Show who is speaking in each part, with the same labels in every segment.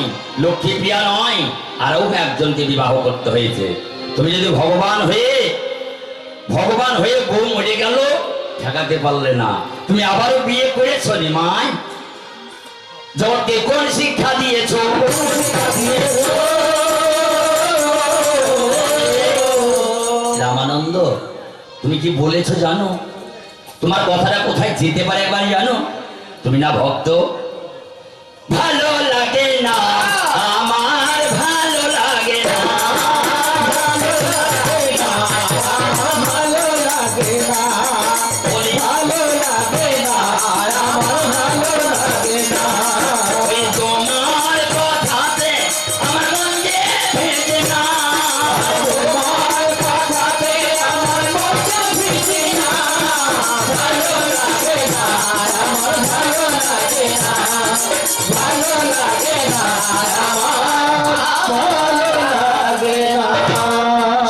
Speaker 1: নয়, লক্ষ্মী প্রিয়া নয়, আরও একজনকে বিবাহ করতে হয়েছে। তুমি যদি ভগবান হয়ে বউ মরে গেল ঠেকাতে পারলে না, তুমি আবারও বিয়ে করেছো নিমাই। জগৎকে কোন শিক্ষা দিয়েছ? রামানন্দ, তুমি কি বলেছো জানো? তোমার কথাটা কোথায় যেতে পারে একবার জানো? তুমি না ভক্ত? ভালো লাগে না আমার, ভালো লাগে না,
Speaker 2: ভালো লাগে না, ভালো লাগে না,
Speaker 1: বলি
Speaker 2: ভালো লাগে না, আমার ভালো লাগে না।
Speaker 1: ওই তোমার কথাতে আমার মন যে ভেঙে না,
Speaker 2: তোমার কথাতে আমার মন ভিজে না। ভালো লাগে না, আমার ভালো লাগে না, ভালো লাগে না, আমার ভালো লাগে না।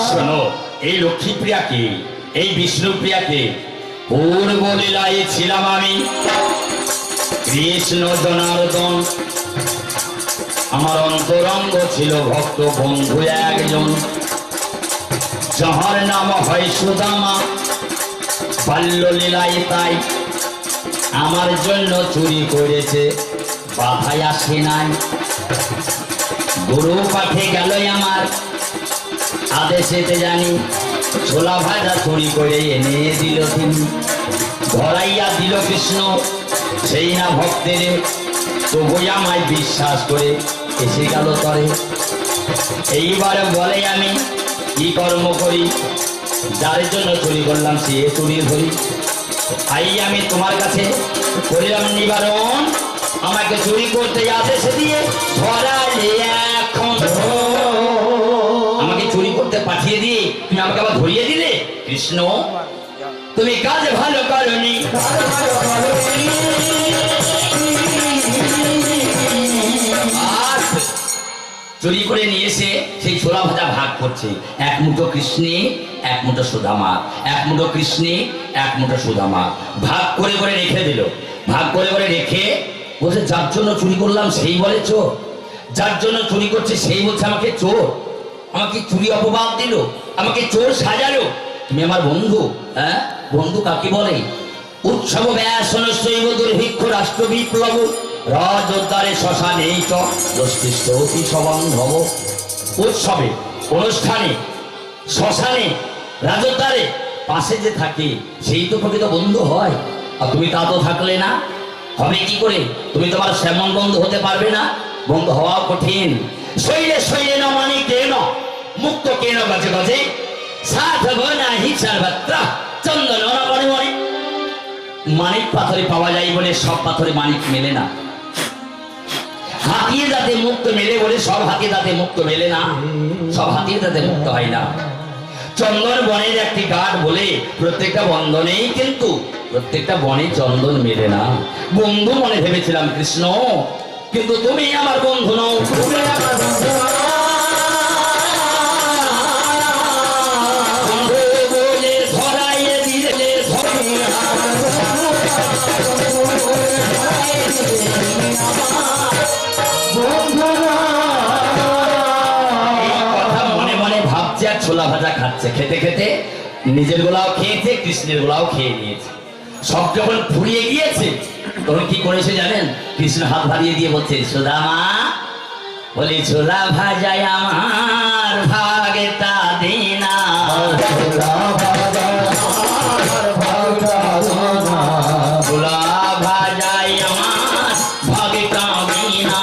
Speaker 1: শোনো, এই লক্ষ্মী প্রিয়াকে, এই বিষ্ণু প্রিয়াকে পূর্ব লীলায় ছিলাম আমি, কৃষ্ণ জনার্দন। আমার অন্তরঙ্গ ছিল ভক্ত বন্ধু একজন, যাহার নাম হয় সুদামা। বাল্য লীলায় তাই আমার জন্য চুরি করেছে, বাধায় আসে নাই। গুরু পাঠে গেল আমার আদেশেতে জানি, ছোলা ভাজা চুরি করে এনে দিল তিনি, ধরাইয়া দিল কৃষ্ণ সেই না ভক্তের। তবুই আমায় বিশ্বাস করে এসে গেল তরে। এইবারে বলে আমি কি কর্ম করি, যার জন্য চুরি করলাম সে চুরি ধরি। তাই আমি তোমার কাছে করিলাম নিবারণ, আমাকে চুরি করতে আদেশ দিয়ে ধরালে এখন। আমাকে চুরি করতে পাঠিয়ে দিয়ে তুমি আমাকে আবার ধরিয়ে দিলে। কৃষ্ণ, তুমি কাজ ভালো করনি। চুরি করে নিয়ে এসে সেই ছোলা ভাজা ভাগ করছে, এক মুঠো কৃষ্ণে এক মুঠো সুদামা, এক মুঠো কৃষ্ণে এক মুঠো সুদামা, ভাগ করে করে রেখে দিল। ভাগ করে করে রেখে বলছে যার জন্য চুরি করলাম সেই বলে চোর, যার জন্য চুরি করছে সেই বলছে আমাকে চোর। আমাকে চুরি অপবাদ দিল, আমাকে চোর সাজালো। তুমি আমার বন্ধু? হ্যাঁ, বন্ধু কাকে বলে? উৎসব ব্যাসন শৈব দুর্ভিক্ষ রাষ্ট্র বিপ্লব রাজোদ্ধারে শ্মশানে চ দোষ্টিষ্ঠ অতি সবান্ধব। উৎসবে, অনুষ্ঠানে, শ্মশানে, রাজোদ্ধারে পাশে যে থাকে সেই তো প্রকৃত বন্ধু হয়। আর তুমি তা তো থাকলে না, হবে কি করে? তুমি তোমার সেমন বন্ধু হতে পারবে না, বন্ধু হওয়া কঠিন। শৈলে শৈলে ন মানে কেন মুক্ত কেন গজে গজে সাধব নাহি সর্বত্র চন্দন মনে মনে। মানিক পাথরে পাওয়া যায় বলে সব পাথরে মানিক মেলে না, হাতিয়ে দাঁতে মুক্ত মেলে বলে সব হাতিয়ে দাঁতে মুক্ত মেলে না, সব হাতিয়ে দাঁতে মুক্ত হয় না। চন্দন বনের একটি গাছ বলে প্রত্যেকটা বন্ধনেই কিন্তু প্রত্যেকটা বনে চন্দন মেলে না। বন্ধু মনে ভেবেছিলাম কৃষ্ণ, কিন্তু তুমি আমার বন্ধু নও, তুমি আমার বন্ধু নও। ছোলা ভাজা খাচ্ছে, খেতে খেতে নিজের গোলাও খেয়েছে, কৃষ্ণের গোলাও খেয়ে নিয়েছে। সব যখন ফুরিয়ে গিয়েছে তখন কি করেছে জানেন? কৃষ্ণ হাত বাড়িয়ে দিয়ে বলছে সুদামা, বলি ছোলা ভাজায় আমার ভাগে তা দিনা, ছোলা ভাজায় আমার ভাগে তা দিনা,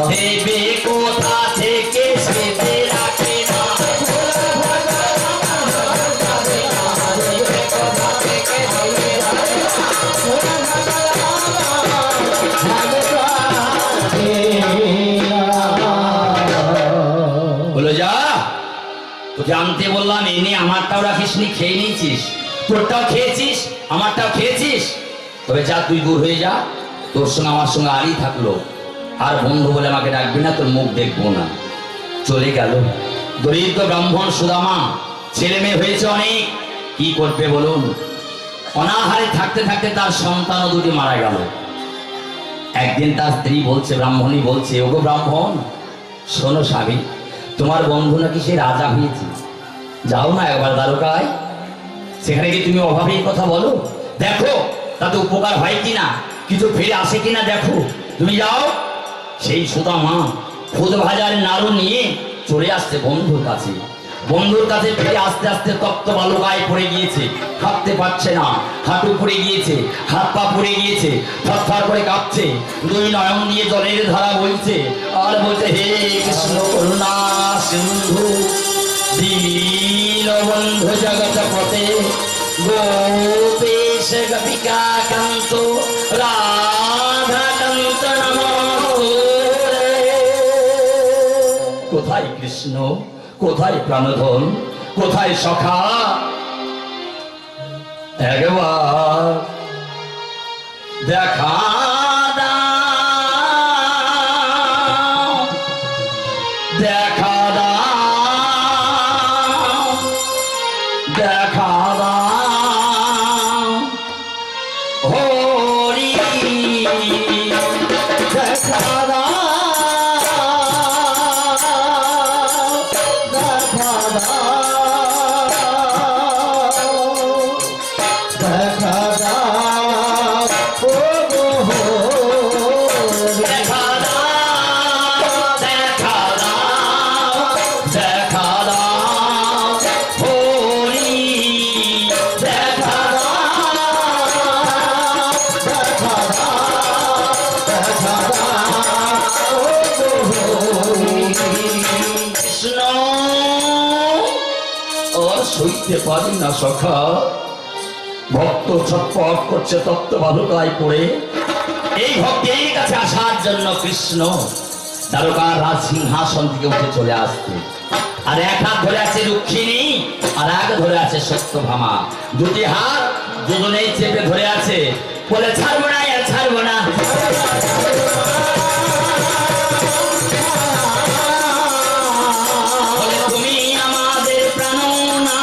Speaker 1: দেবে কোথা থেকে সেতে রাখে না। বলো যা, তোকে আনতে বললাম এনে আমারটাও রাখিস নি, খেয়ে নিয়েছিস, তোরটাও খেয়েছিস আমারটাও খেয়েছিস। তবে যা, তুই দূর হয়ে যা, তোর সঙ্গে আমার সঙ্গে আরই থাকলো, আর বন্ধু বলে আমাকে ডাকবি না, তোর মুখ দেখবো না। চলে গেল। দরিদ্র ব্রাহ্মণ সুদামা, ছেলে মেয়ে হয়েছে অনেক, কি করবে বলুন? অনাহারে থাকতে থাকতে তার সন্তানও দুটি মারা গেল। একদিন তার স্ত্রী বলছে, ব্রাহ্মণী বলছে, ওগো ব্রাহ্মণ, শোনো স্বামী, তোমার বন্ধু নাকি সে রাজা হয়েছে, যাও না একবার দ্বারকায়, সেখানে কি তুমি অভাবীর কথা বলো, দেখো তাতে উপকার হয় কিনা, কিছু ফিরে আসে কিনা দেখো, তুমি যাও। সেই সুদামা খুদ ভাজার নাড়ু নিয়ে চলে আসছে বন্ধুর কাছে। বন্ধুর কাছে ফিরে আস্তে আস্তে তপ্ত বালুকায় পড়ে গিয়েছে, হাঁটতে পারছে না, হাঁটু পড়ে গিয়েছে, হাত পা পড়ে গিয়েছে, থরথর করে কাঁপছে, দুই নয়ন দিয়ে জলের ধারা বইছে, আর বলছে, হে কৃষ্ণ করুণা সিন্ধু দীনবন্ধু জগৎপতে গোপেশ গোপিকা কান্ত রাধাকান্ত নমস্তুতে। কোথায় কৃষ্ণ, কোথায় প্রাণধন, কোথায় সখা, একবার দেখা দাও, দেখা দাও, দেখা দাও, হরি দেখা দাও, দেখা দাও, দেখা দাও, ও গো দেখা দাও, দেখা দাও, দেখা দাও, হরি দেখা দাও, দেখা দাও, দেখা দাও, ও গো কৃষ্ণ, আর সইতে পারি না সখা, ভক্ত ছটপট করছে তপ্ত বালুকায় পড়ে। এই ভক্তের কাছে আসার জন্য কৃষ্ণ দ্বারকার রাজ সিংহাসন থেকে উঠে চলে আসছে, আর এক হাত ধরে আছে রুক্মিণী, আর এক ধরে আছে সত্যভামা, দুটি হাত দুজনেই চেপে ধরে আছে, বলে ছাড়বো না, আর ছাড়বো না, বলে তুমি আমাদের প্রাণনা,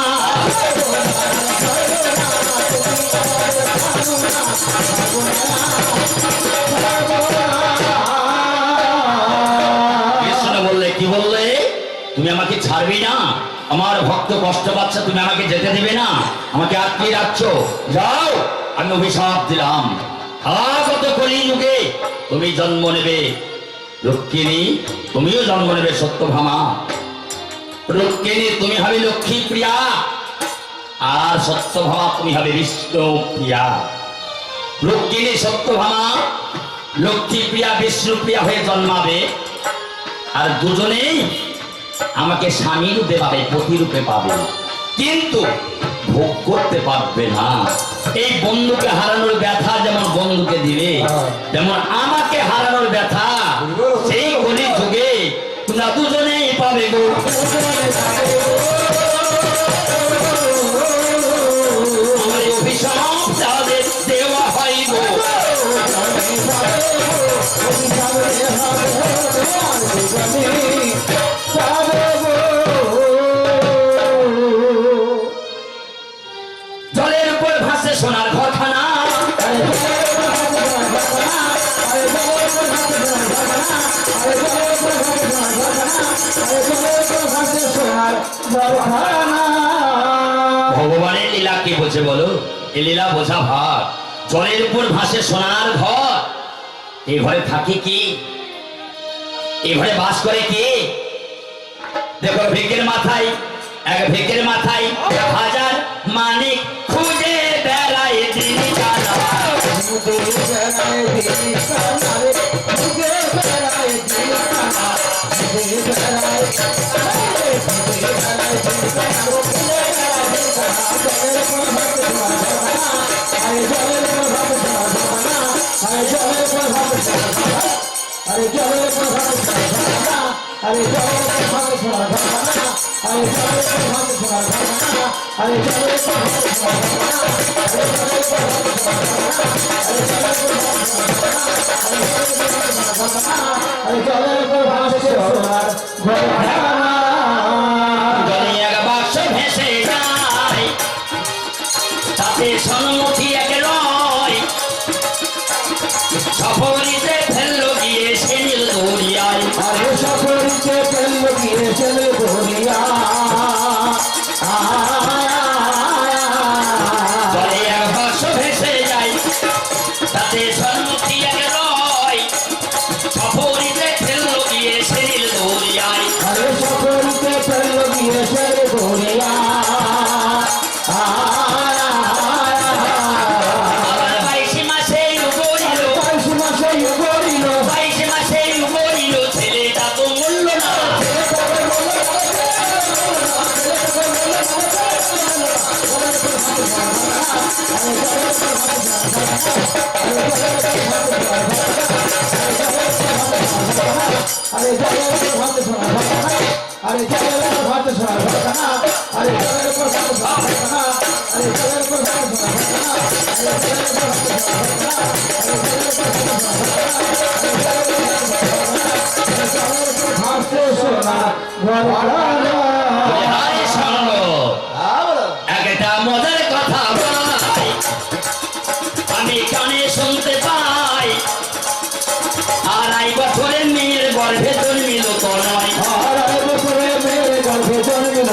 Speaker 1: কৃষ্ণ বললে, কি বললে, তুমি আমাকে ছাড়বে না, আমার ভক্ত কষ্ট পাচ্ছে, তুমি আমাকে যেতে দেবে না, আমাকে আটকে রাখছো, যাও, আমি অভিশাপ দিলাম, আগত কলিযুগে তুমি জন্ম নেবে রুক্মিণী, তুমিও জন্ম নেবে সত্যভামা, রুক্মিণী তুমি হবে লক্ষ্মী প্রিয়া, আর সত্যভামা তুমি হবে বিষ্ণু প্রিয়া। রুক্মিণী সত্যভামা লক্ষ্মী প্রিয়া বিষ্ণু প্রিয়া হয়ে জন্মাবে, আর দুজনেই আমাকে স্বামী রূপে পাবে, পতি রূপে পাবে, কিন্তু ভোগ করতে পারবে না। এই বন্ধুকে হারানোর ব্যথা যেমন বন্ধুকে দিবে, যেমন আমাকে হারানোর ব্যথা সেই কলি যুগে তোমরা দুজনেই পাবে গো। আমার অভিশাপ তাদের দেওয়া হয় গো। জলের উপর ভাসে সোনার ঘরখানা, ভগবানের লীলা কে বোঝে বলো, এ লীলা বোঝা ভার। জলের উপর ভাসে সোনার ঘর, এ ঘরে থাকে কি, এ ঘরে বাস করে কি? দেখো ভিকের মাথায়, এক ভিকের মাথায় হাজার মানিক খুঁজে বেড়ায় দিন জানা, জলে এক বাক্স ভেসে যায়, তাতে সম্মুখী রাতে সন্মুখী এক রয় সফরিতে ফেললো গিয়ে সেরিল দৌড়িয়ায়
Speaker 2: আরে সকলকে ফেললো গিয়ে সেরে ধরিয়া
Speaker 1: আবার 22 মাসে উপরিল
Speaker 2: 22 মাসে উপরিল
Speaker 1: 22 মাসে উপরিল ছেলেটা তো মূল্য না
Speaker 2: আরে জলের ভাত শোনা আরে জলের ভাত শোনা আরে জলের ভাত শোনা আরে জলের ভাত শোনা
Speaker 1: আরে শোনো একটা মজার কথা ভাই আমি কানে শুনতে পাই আড়াই বছরের মেয়ের গর্ভে জন্মিল তো নয়
Speaker 2: আড়াই বছরে মেয়ে গর্ভে জন্মিল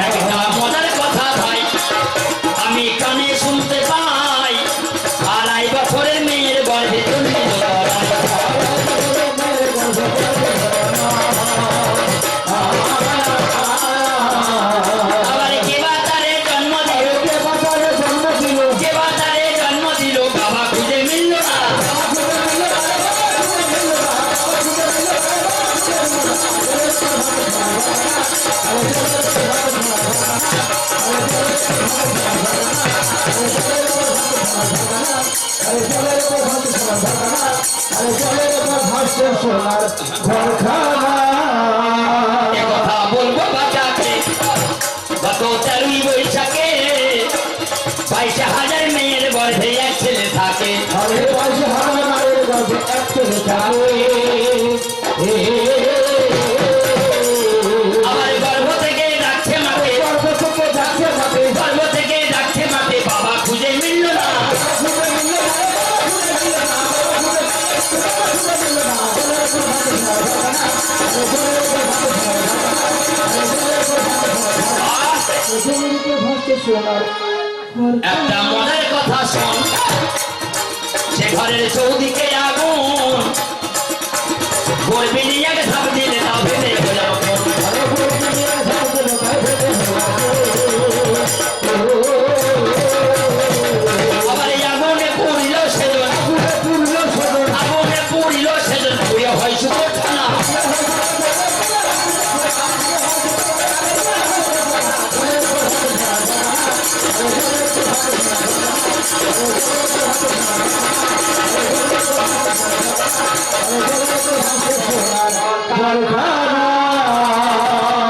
Speaker 1: একটা মজার কথা ভাই আমি কানে শুনতে পাই আড়াই বছরের মেয়ের গর্ভে জন্মিল তো নয় আবার কেবা তারে জন্ম দিল কেবা তারে জন্ম দিল বাবা খুঁজে মিলল না
Speaker 2: সোনার ঘরখানা
Speaker 1: এ কথা বলবো বাচ্চাকে গত 13 বৈশাখে 22,000 মেয়ের গর্ভে এক ছেলে থাকে
Speaker 2: আরে পাশে হারা মায়ের গর্ভে এক ছেলে থাকে
Speaker 1: আবার গর্ভ থেকে ডাকছে মাকে
Speaker 2: গর্ভ থেকে যাচ্ছে মাকে
Speaker 1: গর্ভ থেকে ডাকছে মাকে বাবা খুঁজে মিলল না
Speaker 2: সোনার
Speaker 1: একটা মনের কথা শোন সে ঘরের চৌদিকে আগুন গর্বে নিয়ে এক ধাপ দিলে না ভেবে গেল আবার এই আগুনে পুড়িল সেজন আগুনে পুড়িল সেজন পুড়ে হয় শুধু ঠানা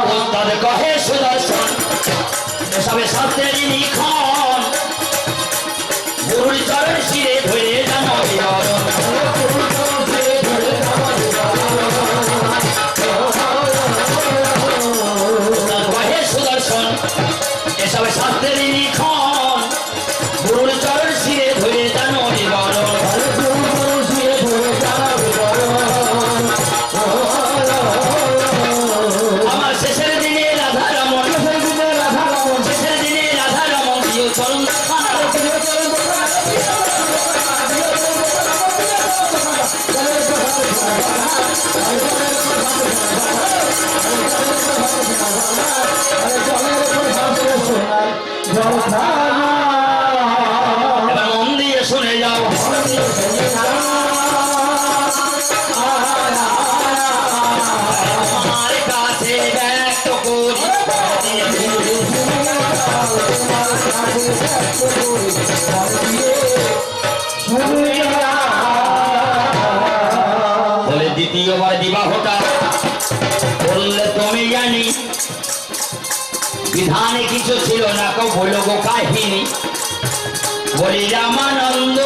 Speaker 1: ওস্তাদ কহে সুদর্শন সবে শাস্ত্রের লিখন গুরুর চরণ শিরে ধরে জানো বিবরণ ওস্তাদ কহে সুদর্শন এসব শাস্ত্রের লিখন গুরুর চরণ শিরে ধরে জানো বিবরণ আমার শেষের দিনে রাধা রমন শেষের দিনে রাধা রমন প্রিয় চরণ খানা এবার মন দিয়ে শুনে যাও আমার কাছে ব্যক্ত করি বলে দ্বিতীয়বার বিবাহটা বললে তুমি জানি বিধানে কিছু ছিল না কেউ বলল গো কাহিনী বলি রামানন্দ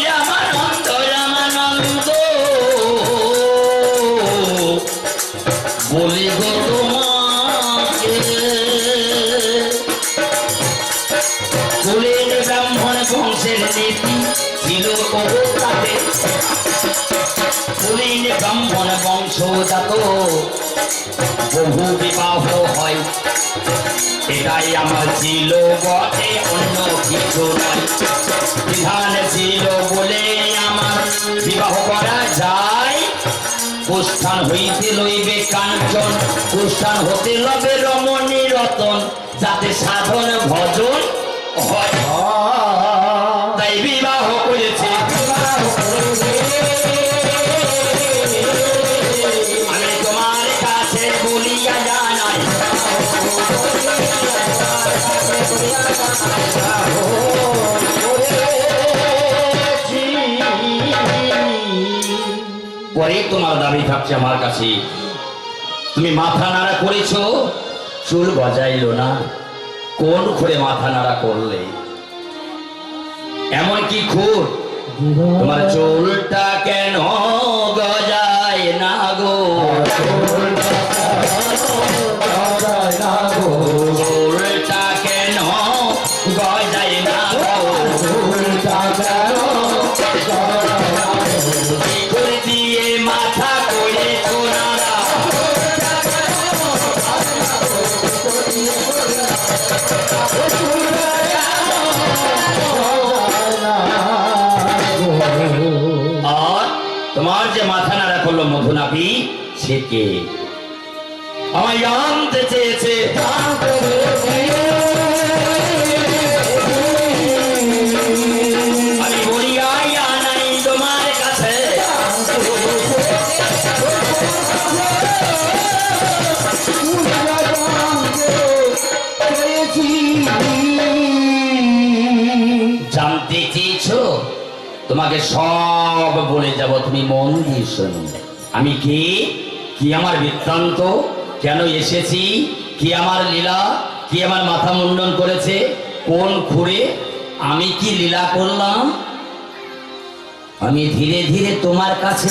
Speaker 1: রামানন্দ ছিল তাতে কুলীন ব্রাহ্মণ বংশজাত বহু বিবাহ হয়, এটাই আমার ছিল বটে, অন্য কিছু নয়। বিধান ছিল বলে আমার বিবাহ করা যায়, কুষ্ঠান হইতে লইবে কাঞ্চন, কুষ্ঠান হতে লবে রমণী রতন, যাতে সাধন ভজন হয়, তাই বিবাহ করেছে। আমি তোমার কাছে বলিয়া জানাই, পরে তোমার দাবি থাকছে আমার কাছে, তুমি মাথা নাড়া করেছো, চুল গজাইলো না, কোন খুঁড়ে মাথা নাড়া করলে? এমন কি খুর তোমার চুলটা কেন গজায় না গো? চুলটা কেন গজায় না গো? করে দিয়ে মাথা করে তোনারা, আর তোমার যে মাথা নাড়া করলো মধুনাভি, সে কে? আমায় জানতে চেয়েছে। আমি বলিয়াই আনাই তোমার কাছে, জানতে চেয়েছো, তোমাকে সব বলে যাব, তুমি মন দিয়ে শোনো। আমি কে, কি আমার বৃত্তান্ত, কেন এসেছি, কি আমার লীলা, কি আমার মাথা মুন্ডন করেছে, কোন খুঁড়ে আমি কি লীলা করলাম। আমি ধীরে ধীরে তোমার কাছে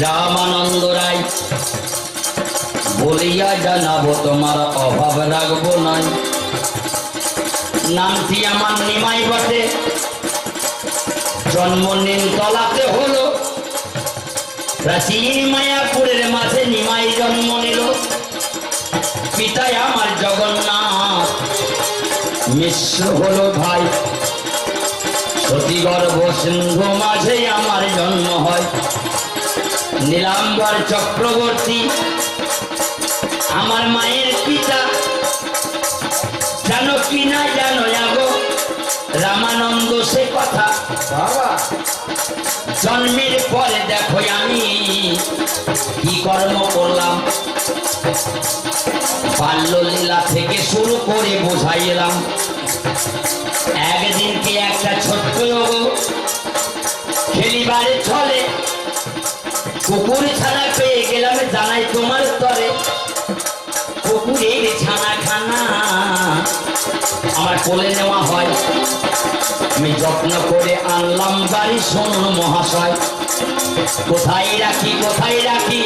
Speaker 1: রামানন্দ রায় বলিয়া জানাবো, তোমার অভাব রাখবো নাই। নামটি আমার নিমাই বটে, জন্ম নিমতলাতে হলো, প্রাচীন মায়াপুরের মাঝে নিমাই জন্ম নিল। পিতায় আমার জগন্নাথ, মিশ্র হলো ভাই, সতীগর্ভ সিন্ধু মাঝে আমার জন্ম হয়। নীলাম্বর চক্রবর্তী আমার মায়ের পিতা, জানো কি না জানো যাবো রামানন্দ সে কথা। জন্মের পরে দেখো আমি কি কর্ম করলাম, বাল্যলীলা থেকে শুরু করে বোঝাই এলাম। একদিনকে একটা ছোট্ট খেলিবারে চলে কুকুর ছানা পেয়ে গেলাম, জানাই তোমার তরে। কুকুরের ছানা খানা আমার কোলে নেওয়া হয়, আমি যত্ন করে আনলাম বাড়ি। শুনুন মহাশয়, কোথায় রাখি কোথায় রাখি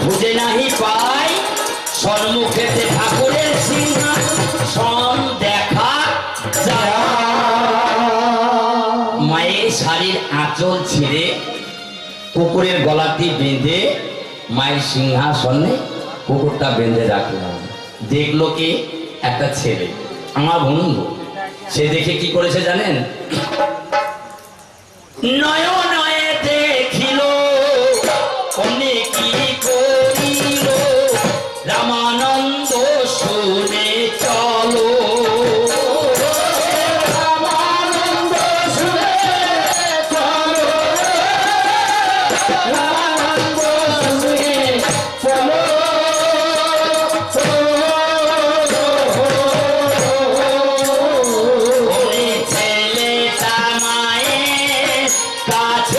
Speaker 1: খুঁজে নাহি পাই, সম্মুখেতে ঠাকুরের সিংহাসন দেখা যায়। মায়ের শাড়ির আঁচল ছিঁড়ে কুকুরের গলাটি বেঁধে মায়ের সিংহাসনে কুকুরটা বেঁধে রাখলাম। দেখলো কি? একটা ছেলে, আমার বন্ধু। সে দেখে কি করেছে জানেন? নয়নয়ে দেখিল অনেক কি করিল, রামানন্দ শুনে চলো। রামানন্দ শুনে চলো, রামানন্দ শুনে চলো। ছেলেটা মায়ের কাছে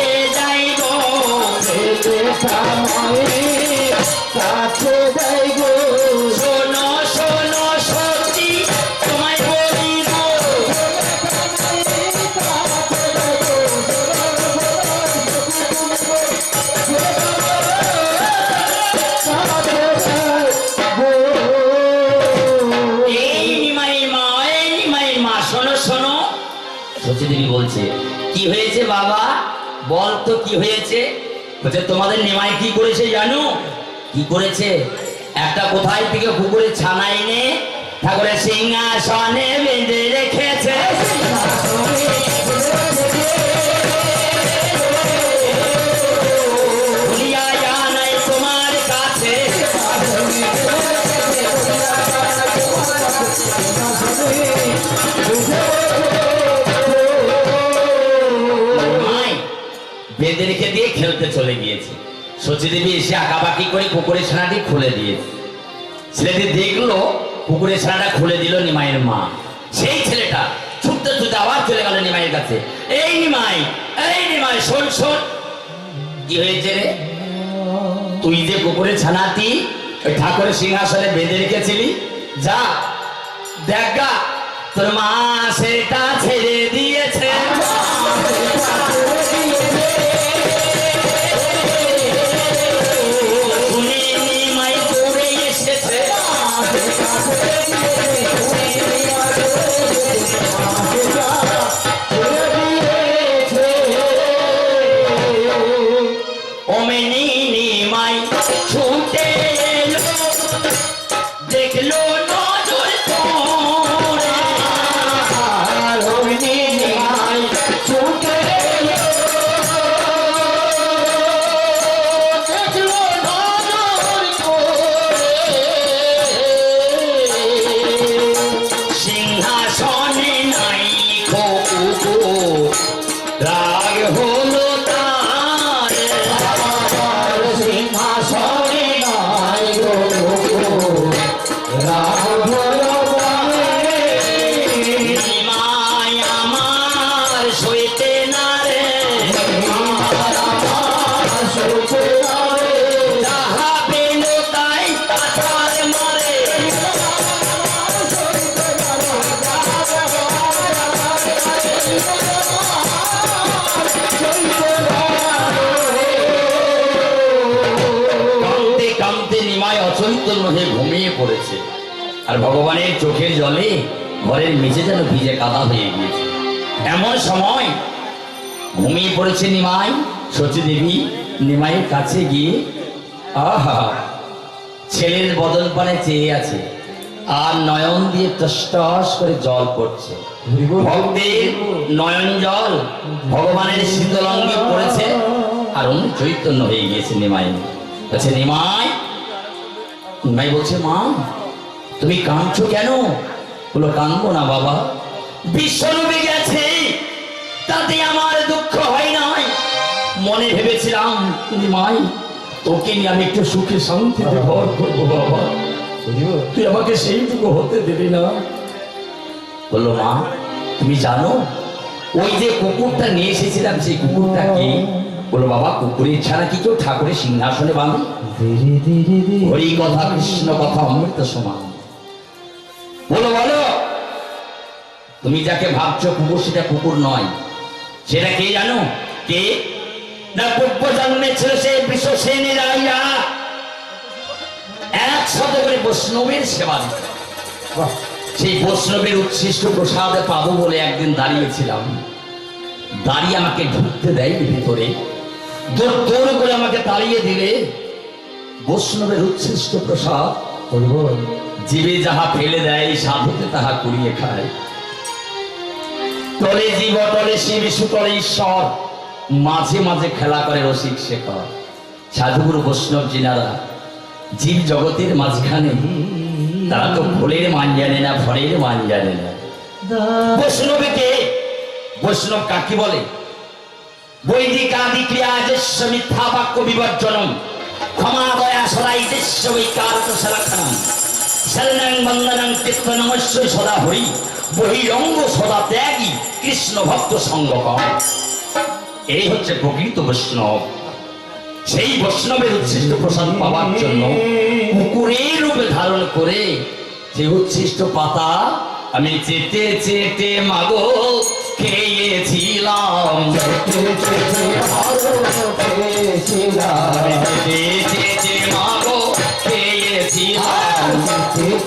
Speaker 1: সচীদেবী বলছে, কি হয়েছে বাবা, বল তো কি হয়েছে? বলছে, তোমাদের নিমাই কি করেছে জানো? কি করেছে? একটা কোথায় থেকে পুকুরে ছানা এনে ঠাকুরের সিংহাসনে বেঁধে রেখেছে। ভুলিয়া জানাই তোমার কাছে, বেঁধে রেখে দিয়ে খেলতে চলে গিয়েছে। সচীদেবী এসে আঁকাবাকি করে পুকুরের ছানাটি খুলে দিয়েছে। ছেলেটি দেখলো পুকুরের ছানাটা খুলে দিল নিমাইয়ের মা। সেই ছেলেটা ছুটতে ছুটতে আবার চলে গেল নিমাইয়ের কাছে। এই নিমাই, এই নিমাই, শোন শোন, কি হয়েছে রে? তুই যে পুকুরের ছানাটি ওই ঠাকুরের সিংহাসনে বেঁধে রেখেছিলি, যা দেখ গা, তোর মা সেটা ছেড়ে দিয়েছে। ঘুমিয়ে পড়েছে, আর ভগবানের চোখের জলে ঘরের মেঝে যেন ভিজে কাদা হয়ে গিয়েছে। এমন সময় ঘুমিয়ে পড়েছে নিমাই। সচীদেবী নিমাইয়ের কাছে গিয়ে আহা, ছেলের বদন পানে চেয়ে আছে, আর নয়ন দিয়ে টস টস করে জল পড়ছে। ভক্তের নয়ন জল ভগবানের শীতল অঙ্গে পড়েছে, আর অন্য চৈতন্য হয়ে গিয়েছে নিমাই। বলছে, নিমাই। নিমাই বলছে, মা তুমি কাঁদছো কেন? বলো, কাঁদবো না বাবা, বিশ্ব ডুবে গেছে, তাতে আমার দুঃখ হয় নাই। মনে ভেবেছিলাম নিমাই তোকে নিয়ে আমি একটু সুখে শান্তিতে ঘর করবো বাবা, তুই আমাকে সেইটুকু হতে দিলি না। বললো, মা তুমি জানো ওই যে কুকুরটা নিয়ে এসেছিলাম সেই কুকুরটা কি? বলো, বাবা কুকুরের ছাড়া কি কেউ ঠাকুরের সিংহাসনে বাঁধে? হরি কথা কৃষ্ণ কথা অমৃত সমান। বলো বলো, তুমি যাকে ভাবছো কুকুর, সেটা কুকুর নয়। সেটা কে জানো? কে না, পূর্ব জন্মে ছিল সেই বিশ্ব সেনের আইয়া 100 করে বৈষ্ণবের সেবা দিত। সেই বৈষ্ণবের উচ্ছিষ্ট প্রসাদে পাবো বলে একদিন দাঁড়িয়েছিলাম। দাঁড়িয়ে আমাকে ঢুকতে দেয়নি ভিতরে, দৌড় দৌড় করে আমাকে তাড়িয়ে দিলে। বৈষ্ণবের উচ্ছিষ্ট প্রসাদ জীবে যাহা ফেলে দেয়, সাধুতে তাহা কুড়িয়ে খায়। তলে জীব তলে শিব, সুতলে ঈশ্বর, মাঝে মাঝে খেলা করে রসিক শেখর। সাধুগুরু বৈষ্ণব জিনারা জীব জগতের মাঝখানে, তারা তো ফুলের মান জানে না, ফলের মান জানে না। বৈষ্ণবে কে? বৈষ্ণব কাকে বলে? বৈদিক আদি ক্রিয়া যস্য মিথ্যা বাক্য বিবর্জনম, ক্ষমা দয়া সদাই যস্য বৈকারক সলক্ষণম, শরণং বন্দনং কৃত্য নমস্য সদা হরি, বহিরঙ্গ সদা ত্যাগী, কৃষ্ণ ভক্ত সঙ্গকম। এই হচ্ছে প্রকৃত বৈষ্ণব। সেই বৈষ্ণবের উচ্ছিষ্ট প্রসাদ পাওয়ার জন্য কুকুরের রূপে ধারণ করে যে উচ্ছিষ্ট পাতা আমি চেটে চেটে মাগো খেয়েছিলাম, চেটে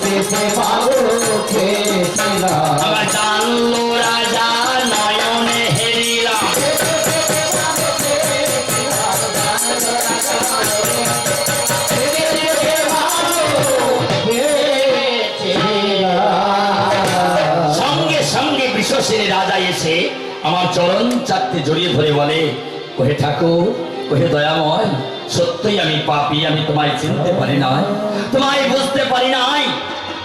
Speaker 1: চেটে মাগো খেয়েছিলাম, আমার জানলো রাজা নয়ন আমার চরণ চারটে জড়িয়ে ধরে বলে, ওহে ঠাকুর, ওহে দয়াময়, সত্যই আমি পাপী, আমি তোমায় চিনতে পারি নাই, তোমায় বুঝতে পারি নাই,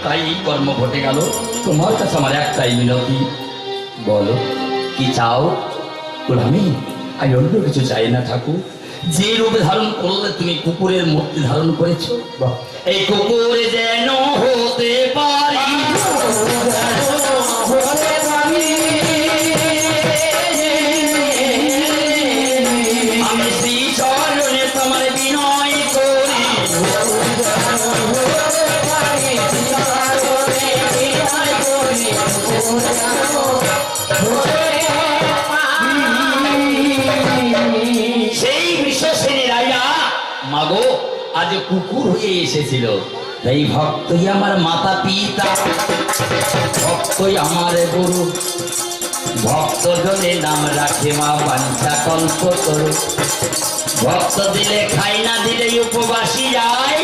Speaker 1: তাই এই কর্ম ঘটে গেল। তোমার কাছে আমার একটাই মিনতি, বলো কি চাও? আমি অন্য কিছু চাই না ঠাকুর। যে রূপে ধারণ করলে তুমি কুকুরের মূর্তি ধারণ করেছো, এই কুকুরে যেন হতে পারি, আমি শ্রী চরণে তোমার বিনয় করি, সেই বিশ্বসেনী রাজা মাগো আজ কুকুর হয়ে এসেছিল। তাই ভক্তই আমার মাতা পিতা, ভক্তই আমার গুরু, ভক্ত জনে নাম রাখে মা বাঞ্ছা কল্প করো। ভক্ত দিলে খাই, না দিলে উপবাসী যায়,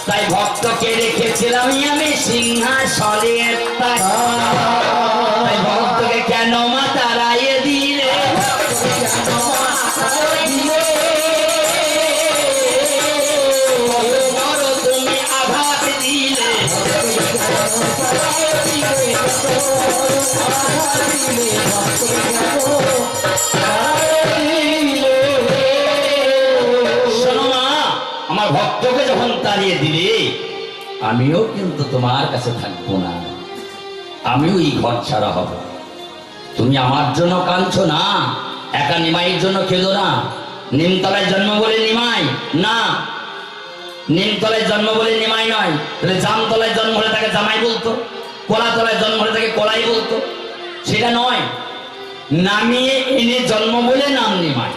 Speaker 1: তাই ভক্তকে রেখেছিলাম আমি সিংহাসনের তাই ভক্তকে কেন মা তাড়াইয়ে দিলে, তুমি আঘাত দিলে, শোনো মা, আমার ভক্তকে যখন তাড়িয়ে দিলে, আমিও কিন্তু তোমার কাছে থাকবো না, আমিও এই ঘর ছাড়া হব। তুমি আমার জন্য কাঁদছো না, একা নিমাইয়ের জন্য কেঁদো না। নিমতলায় জন্ম বলে নিমাই না, নিমতলায় জন্ম বলে নিমাই নয়। তাহলে জামতলায় জন্ম হলে তাকে জামাই বলতো, কলাতলায় জন্ম হলে তাকে কলাই বলতো, সেটা নয়। নামিয়ে এনে জন্ম বলে নাম নিমাই।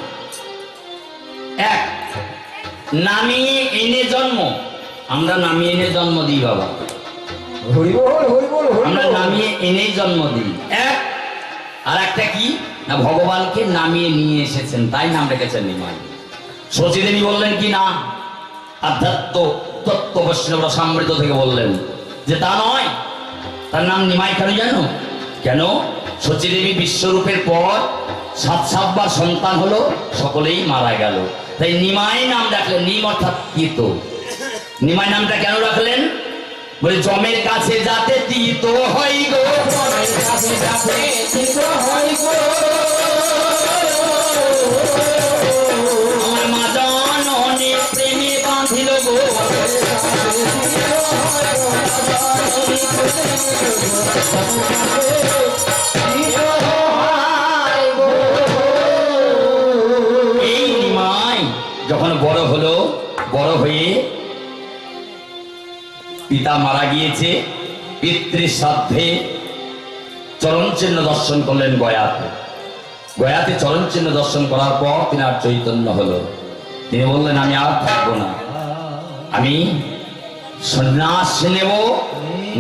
Speaker 1: এক, নামিয়ে এনে জন্ম, আমরা নামিয়ে এনে জন্ম দিই বাবা, আমরা নামিয়ে এনে জন্ম দিই। এক, আর একটা কি না, ভগবানকে নামিয়ে নিয়ে এসেছেন তাই নাম রেখেছেন নিমাই। শচীদেবী বললেন কি না, আধ্যাত্ম তত্ত্ব বৈষ্ণব সমৃদ্ধ থেকে বললেন যে তা নয়, তার নাম নিমাই। কেন জানো? কেন? শচীদেবী বিশ্বরূপের পর 7 বার সন্তান হলো, সকলেই মারা গেল, তাই নিমাই নাম রাখলেন। নিম অর্থাৎ তিত। নিমাই নামটা কেন রাখলেন? বলে জমের কাছে যাতে তিত হই গো, আমার মা জননী প্রেমে বাঁধিল গো, এই নিমাই যখন বড় হলো, বড় হয়ে পিতা মারা গিয়েছে, পিতৃ শ্রাদ্ধে চরণ চিহ্ন দর্শন করলেন গয়াতে। গয়াতে চরণ চিহ্ন দর্শন করার পর তিনি আর চৈতন্য হলো। তিনি বললেন আমি আর থাকবো না, আমি সন্ন্যাস নেব,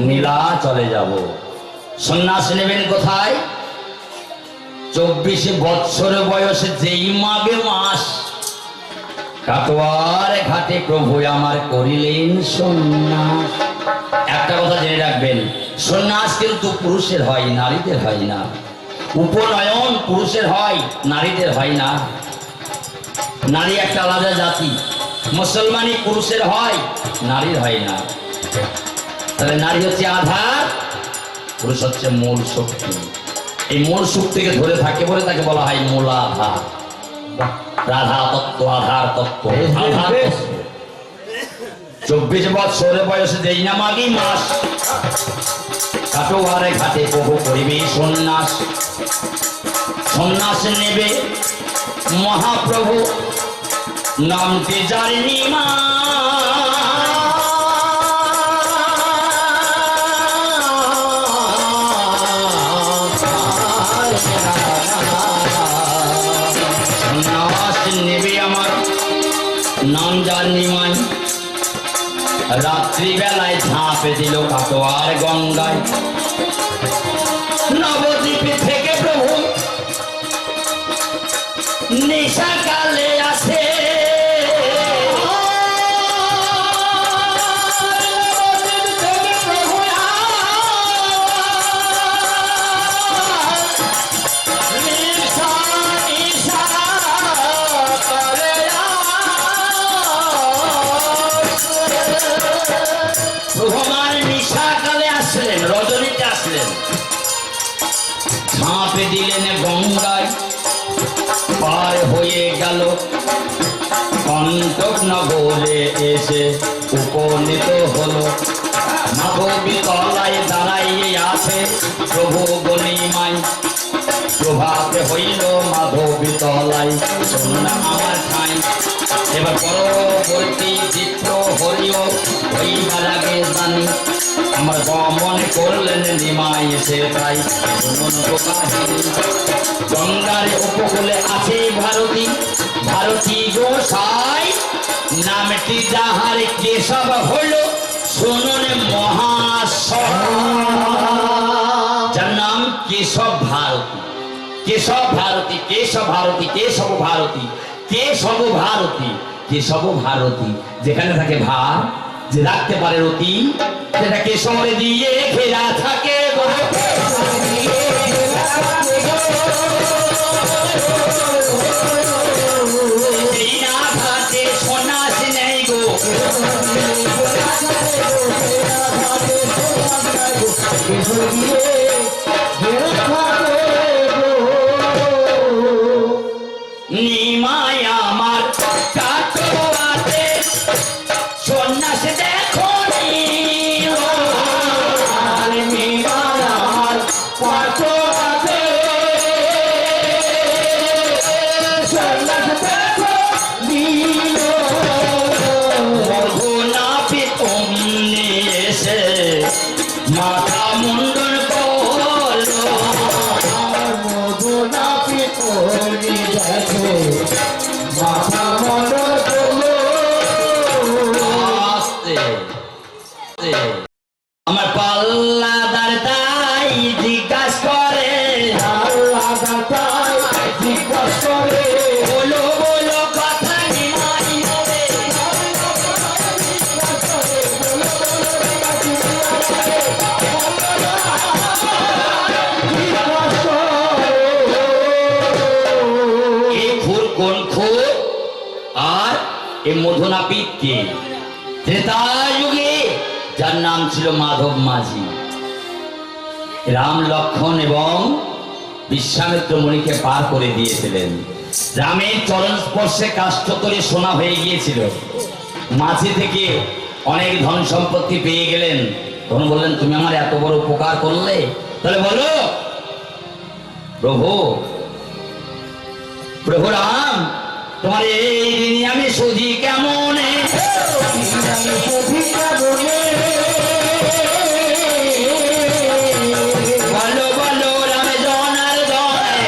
Speaker 1: নীলা চলে যাব। সন্ন্যাস নেবেন কোথায়? 24 বৎসর বয়সে যেই মাঘে মাস, কাটোয়ার ঘাটে প্রভু আমার করিলেন সন্ন্যাস। একটা কথা জেনে রাখবেন, সন্ন্যাস কিন্তু পুরুষের হয়, নারীদের হয় না। উপনয়ন পুরুষের হয়, নারীদের হয় না। নারী একটা আলাদা জাতি। মুসলমানি পুরুষের হয়, নারীর হয় না। তাহলে নারী হচ্ছে আধার, পুরুষ হচ্ছে মূল শক্তি। এই মূল শক্তিকে ধরে থাকে বলে তাকে বলা হয় মূলাধার। রাধা তত্ত্ব, আধার তত্ত্ব, আধার তত্ত্ব। 24 বৎসরের বয়সে যেই না মাঘী মাস, কাটোয়ারে ঘাটে প্রভু করিবে সন্ন্যাস। সন্ন্যাস নেবে মহাপ্রভু, নামটি যার নিমা। সন্ন্যাস নেবে আমার, নাম যার নিমাই। রাত্রিবেলায় ঝাঁপে দিল কাটোয়ার গঙ্গায়। নবদ্বীপে থেকে প্রভু নিশাকালে আসে, নিশা হয়ে গেল কণ্টক নগরে এসে উপনীত হলো মাধবী তলায় দাঁড়াইয়ে আছে প্রভু গণিমাই প্রভাতে হইল মাধবী তলায় শোনা আমার ঠাই এবার পরবর্তী চিত্র হরিও হইবার আগে জানি আমার গমন করলেন নিমাই এসে তাই শুনুন তো কাহিনী গঙ্গার উপকূলে আছে ভারতী ভারতী গোসাই নামটি যাহার কেশব হলো শুনুন মহাশয় যার নাম কেশব ভারতী কেশব ভারতী কেশব ভারতী কেশব ভারতী কেশব ভারতী কেশব ভারতী যেখানে থাকে ভার যে রাখতে পারে রতি সেটা কেশবরে দিয়ে ঘেরা থাকে গো। এই না ঘাটে সন্ন্যাস নেই গো নিমাই আমার কাটোয়াতে সন্ন্যাস দেখো মাথা মুন্ডন করলো আমার পাল্লাদার তাই জিজ্ঞাসা করে বলো বলো কথা নিমাই রে। এই খুর কোন খুর আর এই মধুনাপিত কে ত্রেতা যুগে যার নাম ছিল মাধব মাঝি রাম লক্ষণ এবং বিশ্বামিত্র মুনিকে পার করে দিয়েছিলেন রামের চরণ স্পর্শে কাষ্ঠতলে সোনা হয়ে গিয়েছিল মাঝি থেকে অনেক ধন সম্পত্তি পেয়ে গেলেন তখন বললেন তুমি আমার এত বড় উপকার করলে তাহলে বলো প্রভু প্রভু রাম তোমার এই ঋণী আমি সুধি কেমন বলো বলো রামে জনার জয়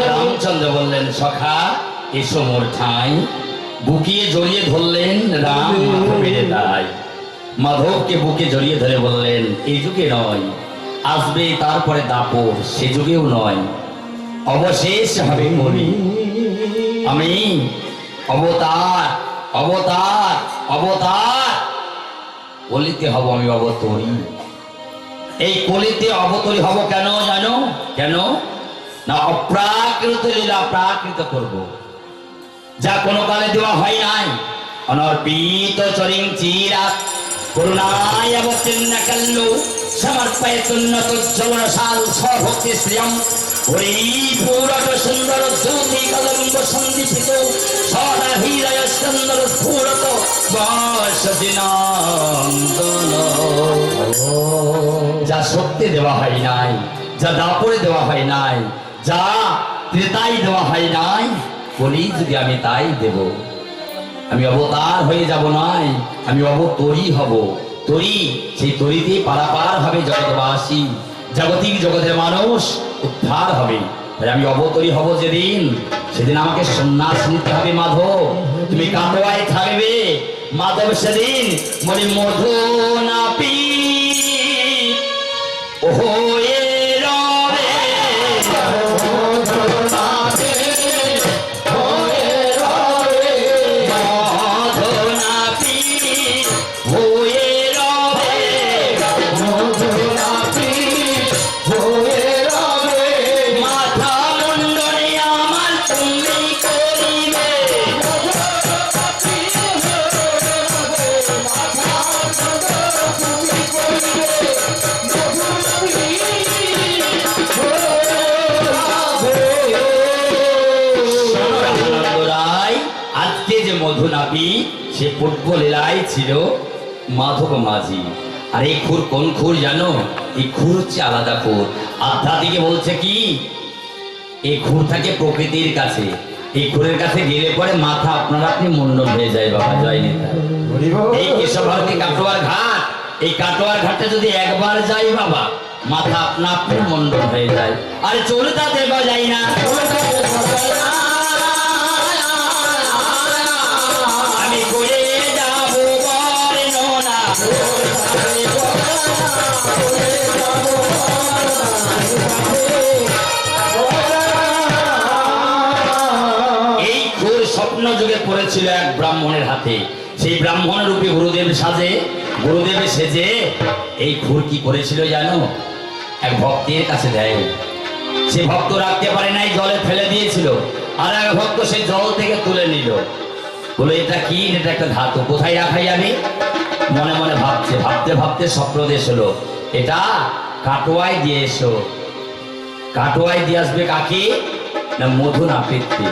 Speaker 1: রামচন্দ্র বললেন সখা এসো মোর ঠাঁই বুকিয়ে জড়িয়ে ধরলেন রাম মাধবের দায় মাধবকে বুকে জড়িয়ে ধরে বললেন এই যুগে নয় আসবে তারপরে দাপর সে যুগেও নয় অবশেষ হবে মরি আমি অবতার অবতার অবতার কলিতে হব আমি অবতরী এই কলিতে অবতরী হব কেন জানো কেন না অপ্রাকৃত লীলা প্রাকৃত করব যা কোনো কালে দেওয়া হয় নাই অনর্পিত চরিং চিরাত করুণায় অবতীর্ণ কাল্লু সমর্পয়তুন্নত জলরসাল স্বভক্তি শ্রিয়ম হরি ভূরট সুন্দর জ্যোতি কদম্ব সন্দীপিত সদা হৃদয় সুন্দর স্ফুরত বর্ষদিনন্দন যা শক্তি দেওয়া হয় নাই যা দাপরে দেওয়া হয় নাই যা ত্রেতাই দেওয়া হয় নাই বলি যদি আমি তাই দেব আমি অবতার হয়ে যাব নয় আমি অবতরী হব তরি সেই তরিতে পারাপার হবে জগৎবাসী জাগতিক জগতের মানুষ উদ্ধার হবে তাই আমি অবতরী হব যেদিন সেদিন আমাকে সন্ন্যাস নিতে হবে মাধব তুমি কাটোয়ায় থাকবে মাধব সেদিন মনে মধু না পি হয়ে সে পুষ্পলীলায় ছিল মাধব মাঝি। আর এই খুর কোন খুর জানো? এই খুর হচ্ছে আলাদা খুর। আধ্যাত্মিকে বলছে কি, এই খুর থাকে প্রকৃতির কাছে। এই খুরের কাছে গেলে পরে মাথা আপনার আপনি মুন্ডন হয়ে যায় বাবা। জয় নেতা। এই কেশবভারতী কাটোয়ার ঘাট, এই কাটোয়ার ঘাটে যদি একবার যাই বাবা, মাথা আপনা আপনি মুন্ডন হয়ে যায়। আর চলতা দেবা যায় না, আমি করে যাবো বর্ণনা। এই খুর স্বপ্ন যুগে পড়েছিল এক ব্রাহ্মণের হাতে। সেই ব্রাহ্মণ রূপে গুরুদেব সাজে, গুরুদেব সেজে এই খুর কি করেছিল জানো? এক ভক্তের কাছে দেয়। সে ভক্ত রাখতে পারে নাই, জলে ফেলে দিয়েছিল। আর এক ভক্ত সেই জল থেকে তুলে নিল। বলে এটা কি? এটা একটা ধাতু, কোথায় রাখা যাবে? মনে মনে ভাবছে, ভাবতে ভাবতে স্বপ্নদেশ হলো, এটা কাটোয়ায় দিয়ে এসো। কাটোয়ায় দিয়ে আসবে কাকে? না মধু নাপিতকে।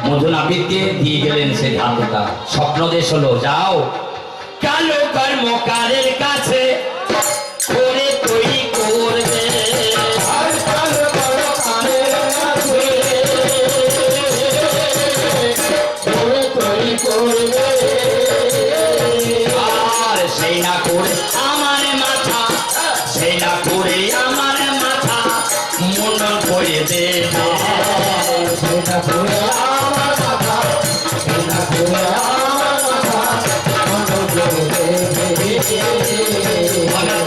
Speaker 1: মধু নাপিতকে দিয়ে গেলেন সেই ধাতুটা। স্বপ্নদেশ হলো, যাও কালো কর্মকারের কাছে করে তৈরি করবে। আর সেই না করে আমার মাথা, সেই না করে আমার মাথা মুন্ডন করে দেবে।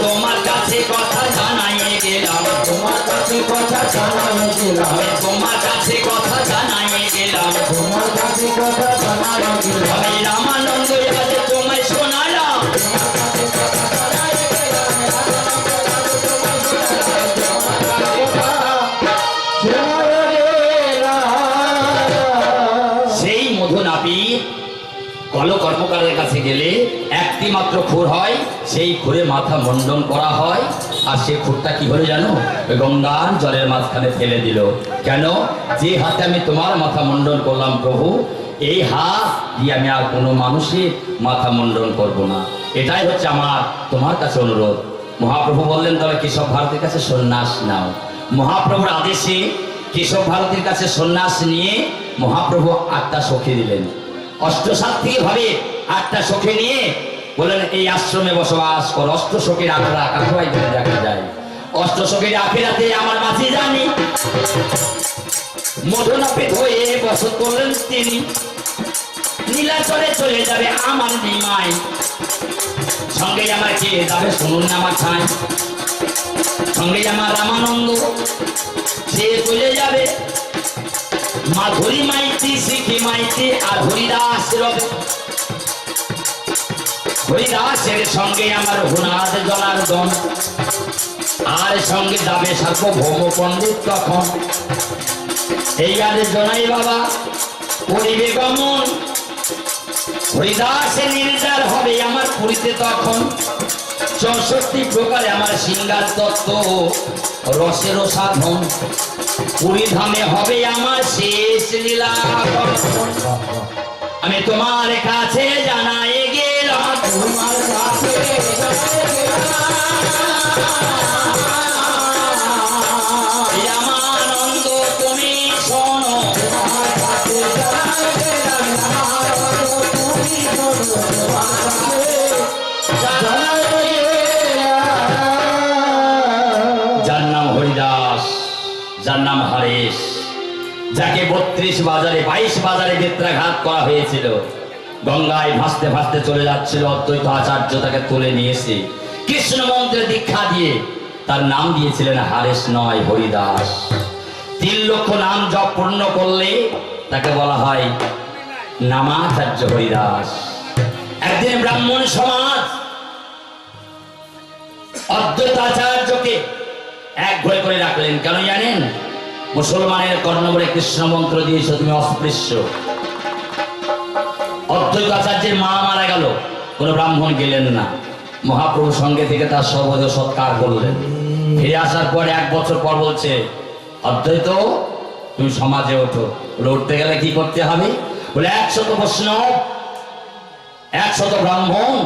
Speaker 1: তোমার কাছে কথা জানাইয়ে গেলাম, তোমার কাছে কথা জানাইয়ে গেলাম, তোমার কাছে কথা জানাইয়ে গেলাম, তোমার কাছে কথা জানাইয়ে গেলাম। আমি রামানন্দ এবারে তোমায় শোনালাম। সেই মধু নাপিত কল কর্মকারের কাছে গেলে একটি মাত্র খুর হয়, সেই খুরে মাথা মুন্ডন করা হয়। আর সেই খুরটা কি হলো জানো? ওই গঙ্গার জলের মাঝখানে ফেলে দিল। কেন? যে হাতে আমি তোমার মাথা মুন্ডন করলাম প্রভু, এই হাত দিয়ে আমি আর কোনো মানুষের মাথা মুন্ডন করব না। এটাই হচ্ছে আমার তোমার কাছে অনুরোধ। মহাপ্রভু বললেন, তবে কেশব ভারতীর কাছে সন্ন্যাস নাও। মহাপ্রভুর আদেশে কেশব ভারতীর কাছে সন্ন্যাস নিয়ে মহাপ্রভু 8টা সখী দিলেন। অষ্টসাত্ত্বিক ভাবে 8টা সখী নিয়ে বললেন, এই আশ্রমে বসবাস কর। অষ্টসখীর আখড়া কাটোয়ায় গেলে দেখা যায়। অষ্টসখীর আখড়াতে আমার মাঝি জানি মধু নাপিত হয়ে বসত করলেন তিনি। নীলাচলে চলে যাবে আমার নিমাই, সঙ্গে আমার কে যাবে শুনুন না আমার ছাই। সঙ্গে আমার রামানন্দ, সে চলে যাবে। মাধুরী মাইতি, শিখি মাইতি আর হরিদাস রবে। হরিদাসের সঙ্গে আমার রঘুনাথ জনার্দন, আর সঙ্গে যাবে সার্বভৌম পণ্ডিত তখন। এই আরে জনাই বাবা করিবে গমন। হরিদাসে নির্জার হবে আমার পুরীতে তখন। 64 প্রকারে আমার সিঙ্গার তত্ত্ব রসের সাধন। পুরী ধামে হবে আমার শেষ লীলা। আমি তোমার কাছে জানাই গেলাম, তোমার কাছে রামানন্দ তুমি শোনো। যার নাম হরিদাস, যার নাম হারেশ, যাকে 32 বাজারে 22 বাজারে বেত্রাঘাত করা হয়েছিল, গঙ্গায় ভাসতে ভাসতে চলে যাচ্ছিল। অদ্বৈত আচার্য তাকে তুলে নিয়েছে, কৃষ্ণ মন্ত্রে দীক্ষা দিয়ে তার নাম দিয়েছিলেন হারেশ নয় হরিদাস। 3 লক্ষ নাম জপ পূর্ণ করলে তাকে বলা হয় নামাচার্য হরিদাস। একদিন ব্রাহ্মণ সমাজ অদ্বৈত আচার্যকে এক ঘরে করে রাখলেন। কেন জানেন? মুসলমানের কর্ণমূলে কৃষ্ণ মন্ত্র দিয়েছ তুমি অস্পৃশ্য। অদ্বৈত আচার্যের মা মারা গেল, কোন ব্রাহ্মণ গেলেন না। মহাপ্রভু সঙ্গে থেকে তার সর্বদ সৎকার করলেন। ফিরে আসার পর 1 বছর পর বলছে, অদ্বৈত তুমি সমাজে ওঠো। বলে উঠতে গেলে কি করতে হবে? বলে 100 বৈষ্ণব, 100 ব্রাহ্মণ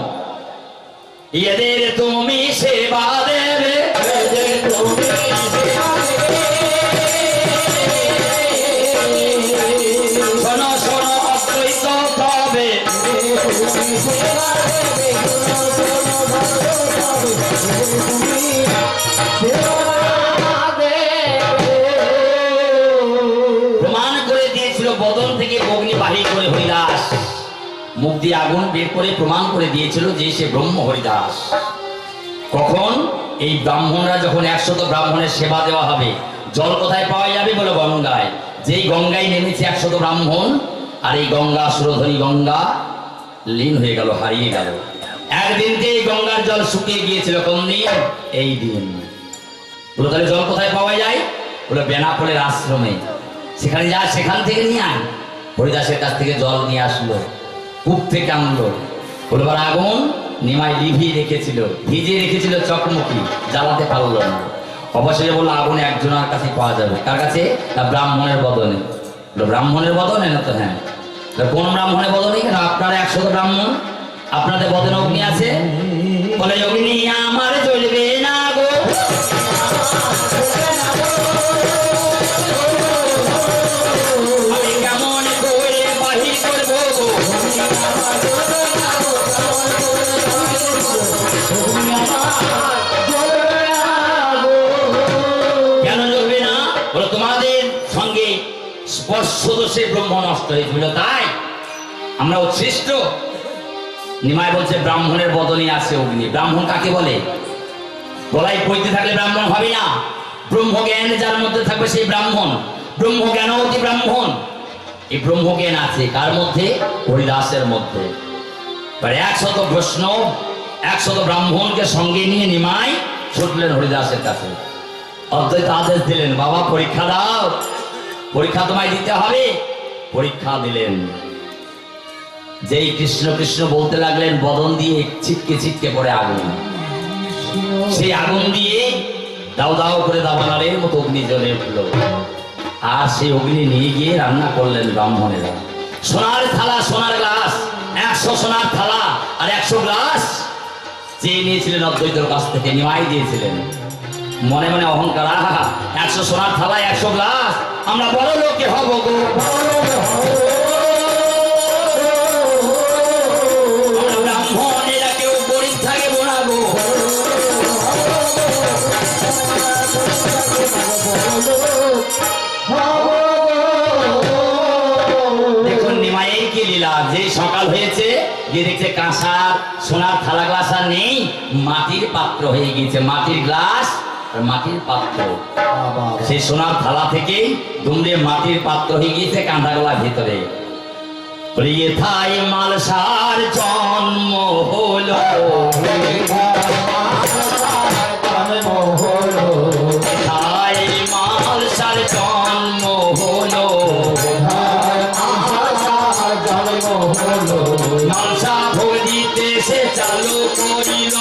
Speaker 1: এদের তুমি সেবা দেবে,
Speaker 2: এদের তুমি সেবা
Speaker 1: শোনো শোনো অদ্বৈত তবে,
Speaker 2: তুমি সেবা দেবে, তুমি সেবা দেবে।
Speaker 1: প্রমাণ করে দিয়েছিল বদন থেকে অগ্নি বাহির করে হরিদাস মুখ দিয়ে আগুন বের করে প্রমাণ করে দিয়েছিল যে সে ব্রহ্ম হরিদাস। কখন? এই ব্রাহ্মণরা যখন 100 ব্রাহ্মণের সেবা দেওয়া হবে, জল কোথায় পাওয়া যাবে বলে গঙ্গায়। যেই গঙ্গায় নেমেছে 100 ব্রাহ্মণ, আর এই গঙ্গা সুরধনী গঙ্গা লীন হয়ে গেল, হারিয়ে গেল। একদিনকে এই গঙ্গার জল শুকিয়ে গিয়েছিল। কোন দিন? এই দিন। বলো তাহলে জল কোথায় পাওয়া যায়? বলে বেনাপোলের আশ্রমে। সেখানে যা, সেখান থেকে নিয়ে আয়। হরিদাসের কাছ থেকে জল নিয়ে আসলো, কূপ থেকে আনলো। বলবার আগুন নিমাই লিভিয়ে রেখেছিল, ভিজে রেখেছিল চকমকি, জ্বালাতে পারলো না। অবশেষে বললো আগুন একজনের কাছে পাওয়া যাবে। কার কাছে? না, ব্রাহ্মণের বদনে। বললো ব্রাহ্মণের বদনে? না তো হ্যাঁ। কোন ব্রাহ্মণের বদনে? কেন আপনারা 100 ব্রাহ্মণ, আপনাদের বদনে অগ্নি আছে। বলে অগ্নি আমার জ্বলবে না গো, আমি কেমন করে বাহির করবো গো, কেন জ্বলবে না? বলো তোমাদের সঙ্গে স্পর্শ দোষে ব্রহ্ম নষ্ট হয়েছিল, তাই আমরা উচ্ছিষ্ট। নিমাই বলছে ব্রাহ্মণের বদনে আছে অগ্নি। ব্রাহ্মণ কাকে বলে? গলায় পড়তে থাকলে ব্রাহ্মণ হবে না। ব্রহ্মজ্ঞান যার মধ্যে থাকবে সেই ব্রাহ্মণ। ব্রহ্মজ্ঞান অতি ব্রাহ্মণ। এই ব্রহ্মজ্ঞান আছে কার মধ্যে? হরিদাসের মধ্যে। 100 বৈষ্ণব 100 ব্রাহ্মণকে সঙ্গে নিয়ে নিমাই ছুটলেন হরিদাসের কাছে। অদ্বৈত আদেশ দিলেন, বাবা পরীক্ষা দাও, পরীক্ষা তোমায় দিতে হবে। পরীক্ষা দিলেন। যেই কৃষ্ণ কৃষ্ণ বলতে লাগলেন, বদন দিয়ে ছিটকে ছিটকে পড়ে আগুন। সেই আগুন দিয়ে দাও দাও করে দাবানলের মতো অগ্নি জ্বলে উঠল। আর সেই অগ্নি নিয়ে গিয়ে রান্না করলেন ব্রাহ্মণেরা। সোনার থালা, সোনার গ্লাস, 100 সোনার থালা আর 100 গ্লাস চেয়ে নিয়েছিলেন অদ্বৈতের কাছ থেকে, নিমাই দিয়েছিলেন। মনে মনে অহংকার, আহা 100 সোনার থালা 100 গ্লাস, আমরা বড় লোকে হব গো, ব্রাহ্মণেরা কেউ গরিব থাকে বোনা গো। দেখুন নিমাইয়ের কি লীলা। যে সকাল হয়েছে, গিয়ে দেখছে কাঁসার সোনার থালা গ্লাস আর নেই, মাটির পাত্র হয়ে গিয়েছে। মাটির গ্লাস আর মাটির পাত্র। সেই সোনার থালা থেকেই দুমড়ে মাটির পাত্র হয়ে গিয়েছে কাঁধা গলা ভিতরে। প্রিয়থায় মালসার জন্ম হলো, প্রিয়থায় মালসার জন্ম হলো, মালসা ভোগ দিতে সে চালু করিল।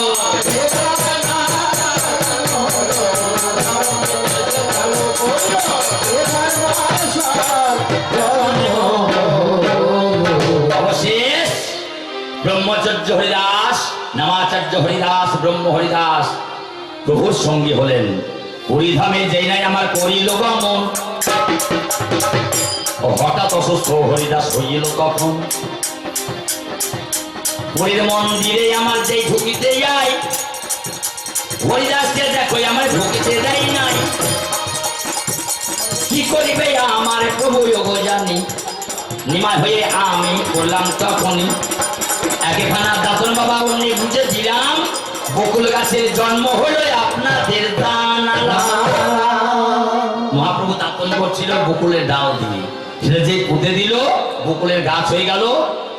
Speaker 1: অবশেষ ব্রহ্মচর্য হরিদাস, নামাচার্য হরিদাস, ব্রহ্ম হরিদাস প্রভুর সঙ্গী হলেন। হরিধামে যেই নাই আমার করিল গমন, হঠাৎ অসুস্থ হরিদাস হইল তখন। হরির মন্দিরে আমার যেই ঢুকিতে যাই, হরিদাসকে দেখো আমার ঢুকিতে দেয় নাই। কি করিবে আমার প্রভু যোগ জানি। নিমাই হয়ে আমি করলাম তখনই একখানা দাতন বাবা উনি বুঝেছিলাম, বকুল গাছের জন্ম হলো আপনাদের দানালা। মহাপ্রভু দাতন করছিল বকুলের ডাল দিয়ে, সেটা যে পুঁতে দিল বকুলের গাছ হয়ে গেল।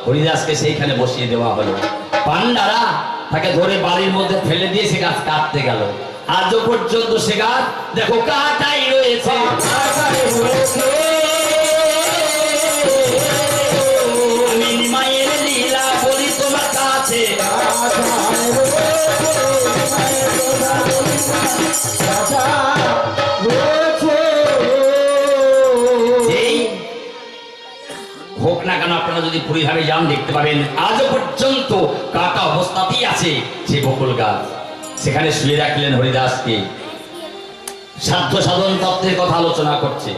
Speaker 1: হরিদাসকে সেইখানে বসিয়ে দেওয়া হলো। পান্ডারা তাকে ধরে বাড়ির মধ্যে ফেলে দিয়ে সে গাছ কাটতে গেল। আজও পর্যন্ত সে গাছ দেখো কাটাই রয়েছে। আমি নিমাইয়ের লীলা বলি তোমার কাছে, হোক না কেন আপনারা যদি পুরীভাবে যান দেখতে পাবেন আজও পর্যন্ত কাটা অবস্থাতেই আছে সেই বকুল গাছ। সেখানে শুয়ে রাখলেন হরিদাসকে। সাধ্য সাধন তত্ত্বের কথা আলোচনা করছে।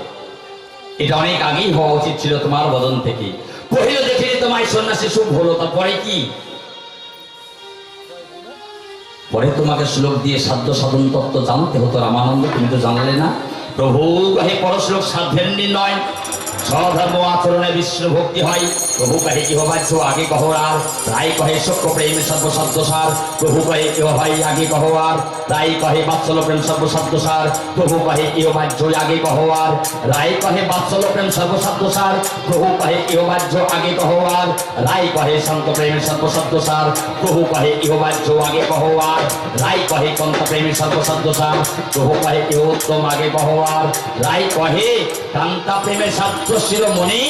Speaker 1: এটা অনেক আগেই হওয়া উচিত ছিল তোমার বদন থেকে। পহিল দেখে তোমায় সন্ন্যাসী সুখ হলো, তারপরে কি? পরে তোমাকে শ্লোক দিয়ে সাধ্য সাধন তত্ত্ব জানতে হতো। রামানন্দ, তুমি তো জানলে না। প্রভু কহে পরশ্লোক সাধ্যের নির্ণয়, স্বধর্ম আচরণে বিশ্ব ভক্তি হয়। প্রভু কহে ইহবাচ্য আগে কহ আর, রায় কহে সক্ষ প্রেম সর্বশব্দ সার। প্রভু কহে ইহ ভাই আগে কহ আর, রায় কহে বাৎসল প্রেম সর্বশব্দ সার। প্রভু কহে ইহবাচ্য আগে কহ আর, রায় কহে বাৎসল প্রেম সর্বশব্দ সার। প্রভু কহে ইহবাচ্য আগে কহ আর, রায় কহে শান্ত প্রেম সর্বশব্দ সার। প্রভু কহে ইহবাচ্য আগে কহ আর, রায় কহে কন্ত প্রেম সর্বশব্দ সার। প্রভু কহে ইহ উত্তম আগে কহ আর, রায় কহে কান্তা প্রেমের শাস্ত্র শিরোমণি।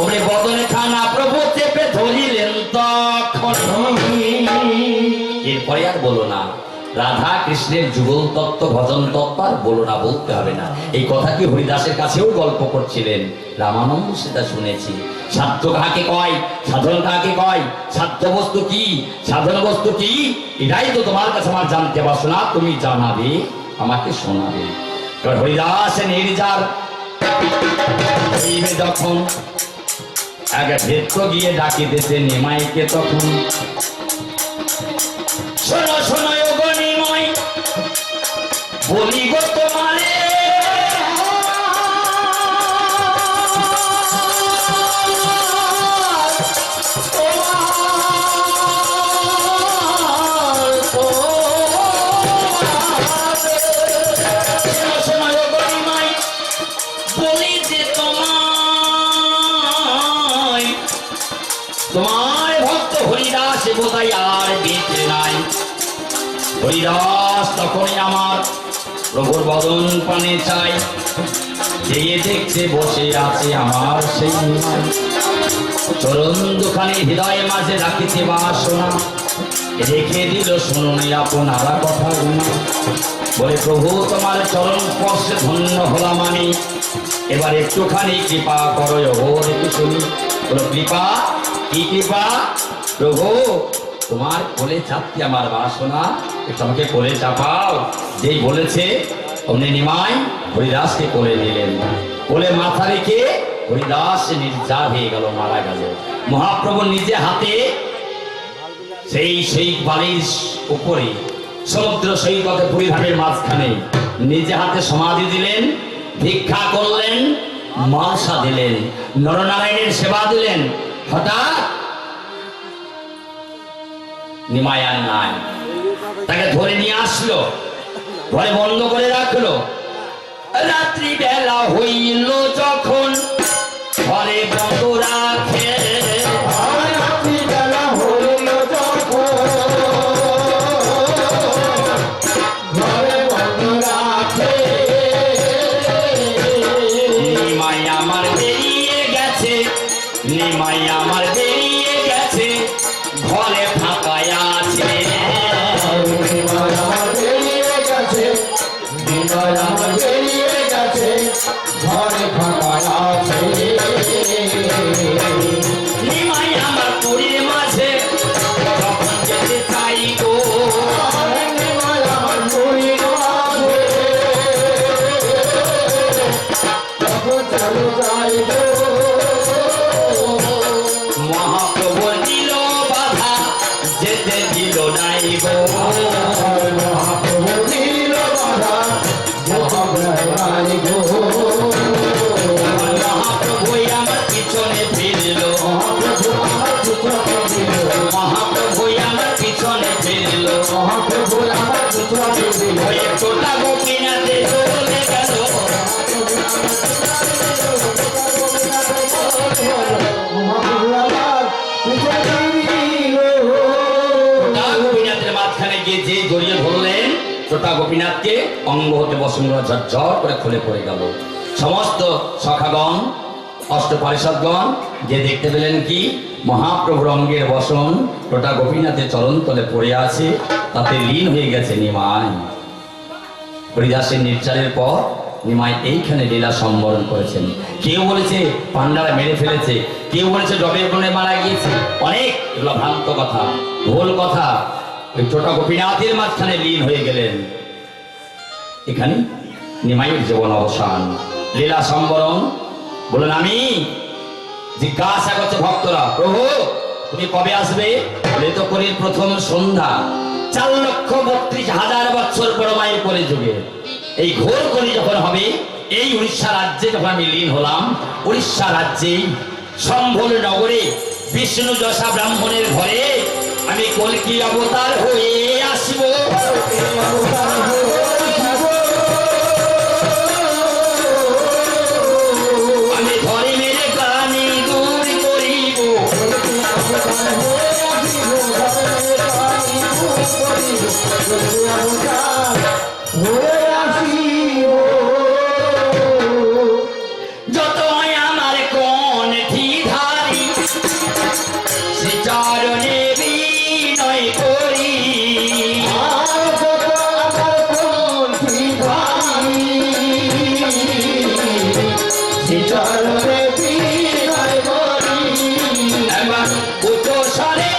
Speaker 1: ওরে বদনে খানা প্রভু চেপে ধরিলেন তখন। এরপরে আর বলো না। রাধা কৃষ্ণের যুগল তত্ত্ব ভজন তত্ত্ব আর বলো না, বলতে হবে না। এই কথা কি হরিদাসের কাছেও গল্প করছিলেন রামানন্দ, সেটা শুনেছি। সাধ্য কাকে কয়, সাধন কাকে কয়, সাধ্য বস্তু কি, সাধন বস্তু কি, এটাই তো তোমার কাছে আমার জানতে বাসনা। তুমি জানাবে, আমাকে শোনাবে। এবার হরিদাস নির্জার যখন এক ভেত্র গিয়ে ডাকিতেছে নিমাইকে, তখন শোনো শোনো গো নিমাই, বলি গো তোমারে তোমার ভক্ত হরিদাস বোধহয় আর বেঁচে নাই। হরিদাস তখনই আমার প্রভুর বদন পানে চাই। যেয়ে দেখতে বসে আছে আমার সেই নিমাই। চরণ দুখানি হৃদয় মাঝে রাখিতে বাসনা, রেখে দিল শুনুন আপনারা কথা গুনা। বলে প্রভু তোমার চরণ স্পর্শে ধন্য হলাম আমি, এবার একটুখানি কৃপা করো ওর একটু শুনি। বলো কৃপা, কি কৃপা? প্রভু তোমার কোলে চাপতে আমার বাসনা, একটু আমাকে কোলে চাপাও। যেই বলেছে অমনি নিমাই হরিদাসকে কোলে নিলেন। কোলে মাথা রেখে হরিদাস নির্জার হয়ে গেল, মারা গেল। মহাপ্রভু নিজে হাতে সেই বালির উপরে সমুদ্র সৈকতে পুরীধামের মাঝখানে নিজে হাতে সমাধি দিলেন, ভিক্ষা করলেন, মালসা দিলেন, নরনারায়ণের সেবা দিলেন। হঠাৎ নিমায়ার নাই, তাকে ধরে নিয়ে আসলো, ঘরে বন্ধ করে রাখলো। রাত্রি বেলা হইল যখন ঘরে বন্ধ রাখে,
Speaker 2: রাত্রি বেলা হইল যখন ঘরে বন্ধ রাখে।
Speaker 1: নিমাই আমার বেরিয়ে গেছে, নিমাই আমার বেরিয়ে গেছে, ঘরে ফাঁকায় আছে।
Speaker 2: নিমাই আমার বেরিয়ে গেছে, নিমাই আমার বেরিয়ে গেছে, ঘরে ফাঁকা আছে।
Speaker 1: নিমাই আমার পুরীর মাঝে যখন যেতে চাই গো,
Speaker 2: নিমাই আমার পুরীর মাঝে যখন চলে যাই গো।
Speaker 1: মহাপ্রভু দিল বাধা, যেতে দিল নাই গো।
Speaker 2: মহাপ্রভু দিল বাধা, যেতে নাই গো।
Speaker 1: মহাপ্রভু আমার পিছনে ফিরল,
Speaker 2: মহাপ্রভু আমার পিছনে দিল,
Speaker 1: মহাপ্রভু আমার পিছনে ফিরল।
Speaker 2: মহাপ্রভু আমার পিছনে দিল।
Speaker 1: ওই ছোটা গোপীনাথে চলে গেল,
Speaker 2: মহাপ্রভু আমার পিছনে দিল।
Speaker 1: ছোটা গোপীনাথের মাঝখানে গিয়ে যে জড়িয়ে ধরলেন ছোটা গোপীনাথকে, অঙ্গ হতে বসন্ত ঝরঝর করে খুলে পড়ে গেল। সমস্ত সখাগণ অষ্ট পারিষদগণ যে দেখতে পেলেন কি মহাপ্রভুর অঙ্গের বসন ছোটা গোপীনাথের চরণ তলে পড়ে আছে, তাতে লীন হয়ে গেছে নিমাই। হরিদাসের নির্চারের পর নিমাই এইখানে লীলা সম্বরণ করেছেন। কেউ বলেছে পান্ডারা মেরে ফেলেছে, কেউ বলেছে জবের গুণে মারা গিয়েছে, অনেক এগুলো ভ্রান্ত কথা, ভুল কথা। ওই ছোট গোপীনাথের মাঝখানে লীন হয়ে গেলেন। এখানে নিমাইয়ের জীবন অবসান, লীলা সম্বরণ। বলেন আমি জিজ্ঞাসা করছে ভক্তরা, প্রভু তুমি কবে আসবে? বলে তো করির প্রথম সন্ধ্যা, 4,32,000 বছর পরমায়ের পরে যুগে এই ঘোর করি যখন হবে, এই উড়িষ্যা রাজ্যে যখন আমি লীন হলাম, উড়িষ্যা রাজ্যে সম্ভল নগরে বিষ্ণু যশা ব্রাহ্মণের ঘরে আমি কল্কি অবতার হয়ে আসব। আমি ঘরে মেরে প্রাণী দূর করিব, যতই আমার কোন ধারি সে চরণে বিনয় করি। একবার উচ্চ স্বরে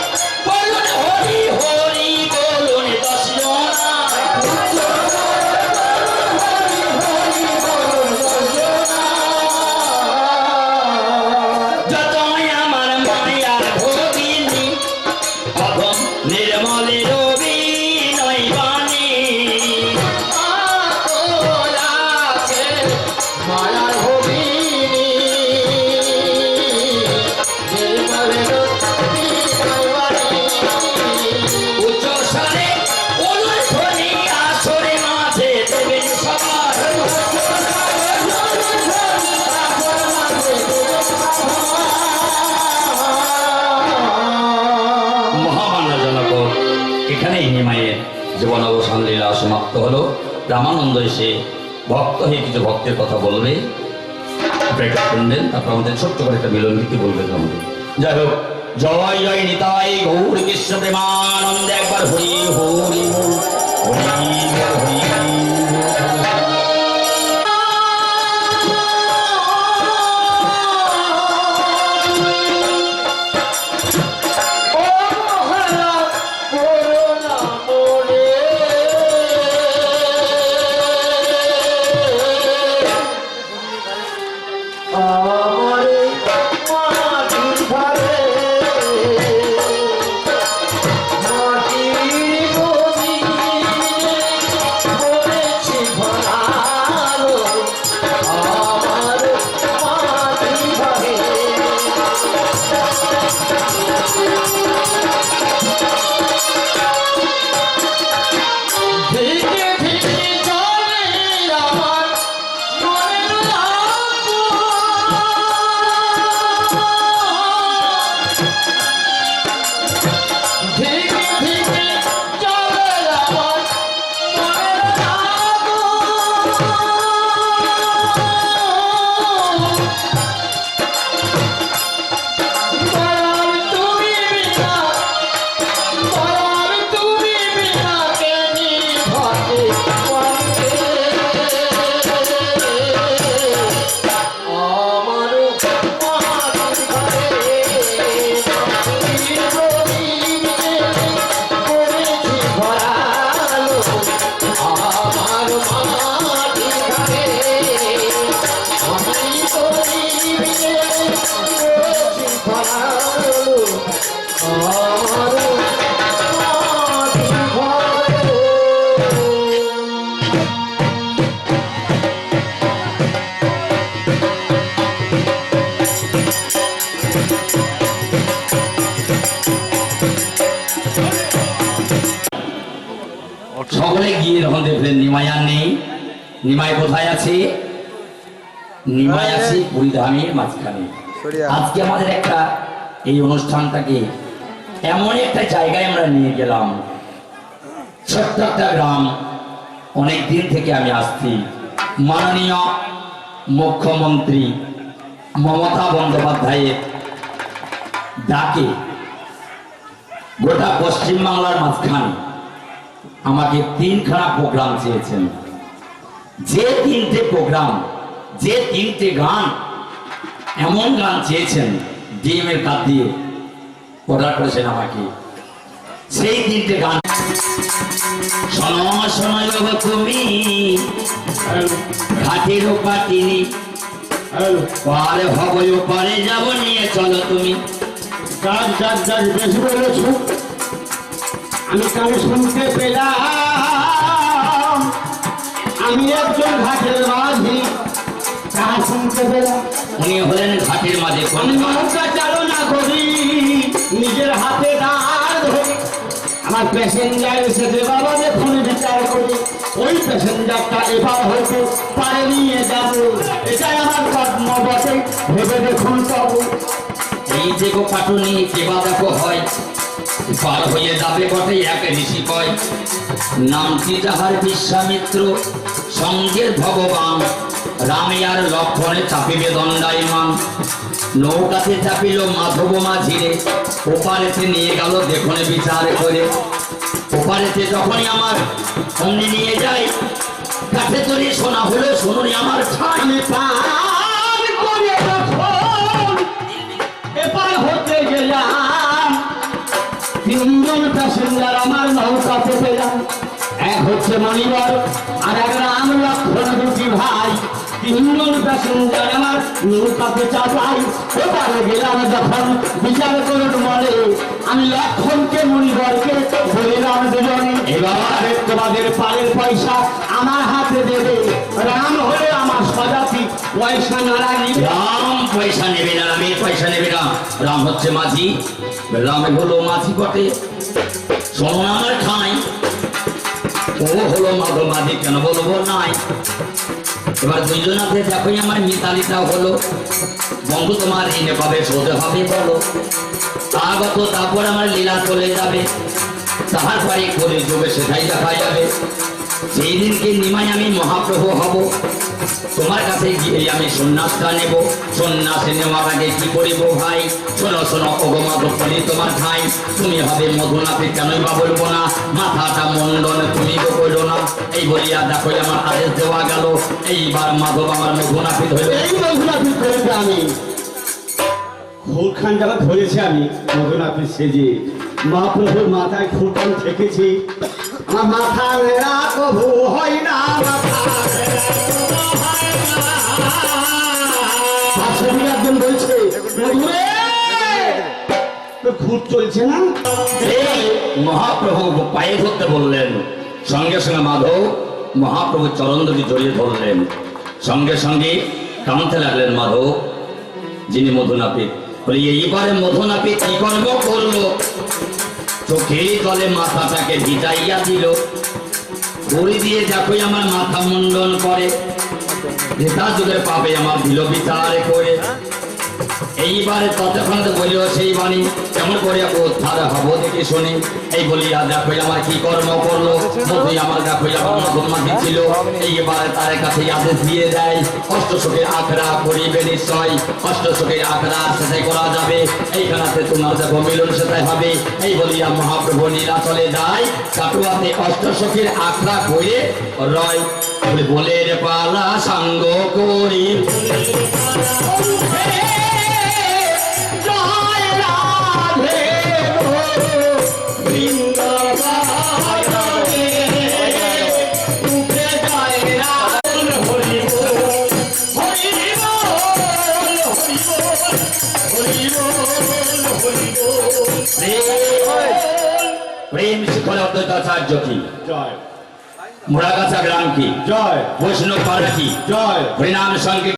Speaker 1: বলুন হরি হরি, বলুন 10 জনা। যতই আমার মায়ার ভগিনী অধম নির্মলের বিনয় বাণী। উচ্চ স্বরে বলুন ধ্বনি আসরে মাঝে দেবেন সবার। মহামান্য জনপদ, এখানেই নিমাইয়ের জীবন অবসান লীলা সমাপ্ত হলো। রামানন্দ এসে ভক্ত হয়ে কিছু ভক্তের কথা বলবে, অপেক্ষা শুনবেন, তারপর আমাদের ছোট্ট করে একটা মিলন গীতি বলবেন আমাদের। যাই হোক, জয় জয় নিতাই গৌর কৃষ্ণ প্রেমানন্দ, একবার হরি হরি বল, হরি হরি হরি। সকলে গিয়ে যখন দেখলেন নিমাই আর নেই, নিমাই কোথায় আছে? নিমাই আছে পুরীধামের মাঝখানে। আজকে আমাদের একটা এই অনুষ্ঠানটাকে এমন একটা জায়গায় আমরা নিয়ে গেলাম, ছোট্ট একটা গ্রাম। অনেক দিন থেকে আমি আসছি, মাননীয় মুখ্যমন্ত্রী মমতা বন্দ্যোপাধ্যায়ের ডাকে গোটা পশ্চিমবাংলার মাঝখানে আমাকে 3খানা প্রোগ্রাম চেয়েছেন। যে তিনটে প্রোগ্রাম, যে তিনটে গান, এমন গান চেয়েছেন ডিএমের কাজ দিয়ে অর্ডার করেছেন আমাকে, সেই তিনটে গান। শোনো শোনো বাবা তুমি ঘাটের পাটিনি, পারে হবো পারে যাব নিয়ে চলো তুমি।
Speaker 2: গাছ গাছ গাছ বেশি বলেছ, আমি কানে শুনতে পেলাম আমি একজন ঘাটের মাঝি, কাজ শুনতে পেলাম
Speaker 1: উনি হলেন ঘাটের মাঝে কোন
Speaker 2: আমি নৌকা চালনা করি, নিজের হাতে দাঁড় ধরি, আমার প্যাসেঞ্জার এসেছে বাবা দেখুন বিচার করি, ওই প্যাসেঞ্জারটা এবার হয়তো পারে নিয়ে যাবো, এটাই আমার কর্ম বটে, ভেবে দেখুন তবু।
Speaker 1: এই যে গো কাটুনি কেবা দেখো হয়, পার হয়ে যাবে বটে এক ঋষি কয়, নামটি যাহার বিশ্বামিত্র সঙ্গের ভগবান, রামে আর লক্ষণে চাপিবে দণ্ডায়মান। নৌকাতে চাপিল মাধব মাঝিরে, ওপারেতে নিয়ে গেল দেখনে বিচার করে। ওপারেতে যখনই আমার সঙ্গে নিয়ে যায়, কাছে চড়িয়ে শোনা হলো শুনুনি আমার ঠাই।
Speaker 2: আমি পার করে যখন এপার হতে গেলাম, তিনজন প্যাসেঞ্জার আমার নৌকাতে পেলাম, এক হচ্ছে মণিবর আর এক রাম লক্ষণ দুটি ভাই, তিনজন প্যাসেঞ্জার আমার নৌকাতে চাপাই। এবারে গেলাম যখন বিচার করুন মনে, আমি লক্ষণকে মণিবরকে বলিলাম দুজনে, এবার তোমাদের পারের পয়সা আমার হাতে দেবে, রাম হলে আমার স্বজাতি পয়সা নাড়া নিবে।
Speaker 1: রাম পয়সা নেবে না, রামের পয়সা নেবে না। রাম হচ্ছে মাঝি, রামে হলো মাঝি বটে, শোনো আমার ঠাই। ও হলো মাধব মাঝি, কেন বলবো নাই। এবার দুইজনাতে দেখো আমার মিতালিটাও হলো, বন্ধু তোমার এনে পাবে সোজা হবে বলো, আগত তারপর আমার লীলা চলে যাবে, তাহার পরে করে যোগে সেটাই দেখা যাবে। সেই দিনকে নিমাই আমি মহাপ্রভু হব, তোমার কাছে গিয়ে আমি সন্ন্যাসটা নেব, সন্ন্যাসে নেওয়ার আগে কি করিব ভাই, শোনো শোনো অগমাধব বলি তোমার ঠাই, তুমি হবে মধুনাথে কেনই বা বলবো না, মাথাটা মন্ডন তুমি করো না। এই বলিয়া দেখো আমার আদেশ দেওয়া গেল, এইবার মাধব আমার মধুনাথে ধরবে।
Speaker 2: এই মধুনাথি করেছে আমি খুরখান যারা ধরেছে, আমি মধুনাথি সেজে মহাপ্রভুর মাথায় খুরখান থেকেছি, আমার মাথা নেড়া কভু হয় না, একজন বলছে মধুরে তোর খুঁত চলছে না,
Speaker 1: এই মহাপ্রভু পায়ে ধরতে বললেন, সঙ্গে সঙ্গে মাধব মহাপ্রভু চরণ দুটি জড়িয়ে ধরলেন, সঙ্গে সঙ্গে কাঁদতে লাগলেন মাধব যিনি মধুনাপিত। বলি এইবারে মধুনাপিত কি কর্ম করলো, চোখের জলে মাথাটাকে ভিজাইয়া দিল, দড়ি দিয়ে দেখো আমার মাথা মুন্ডন করে, নেতা যুগের পাবে আমার দিল বিচার করে। এইবারে ততক্ষণ তো বলিও সেই বাণী, কেমন করে উদ্ধার হবো দেখে শুনি। এই বলিয়া দেখো আমার কি কর্ম করলো, মধুই আমার দেখো আমার মধুমাতি ছিল, এইবারে তার কাছে আদেশ দিয়ে দেয়, অষ্টশোকের আখড়া করিবে নিশ্চয়, অষ্টশোকের আখড়া সেটাই করা যাবে, এইখানাতে তোমার দেখো মিলন সেটাই হবে। এই বলিয়া মহাপ্রভু নীলাচলে যায়, কাটুয়াতে অষ্টশোকের আখড়া করে রয়, বলে রে পালা সাঙ্গ করি প্রেম শিখলে অদ্বৈতাচার্য কি
Speaker 2: জয়,
Speaker 1: মোড়াগাছা গ্রাম কি
Speaker 2: জয়,
Speaker 1: বৈষ্ণব পাড়া কি
Speaker 2: জয়,
Speaker 1: হরিনাম সংকীর্তন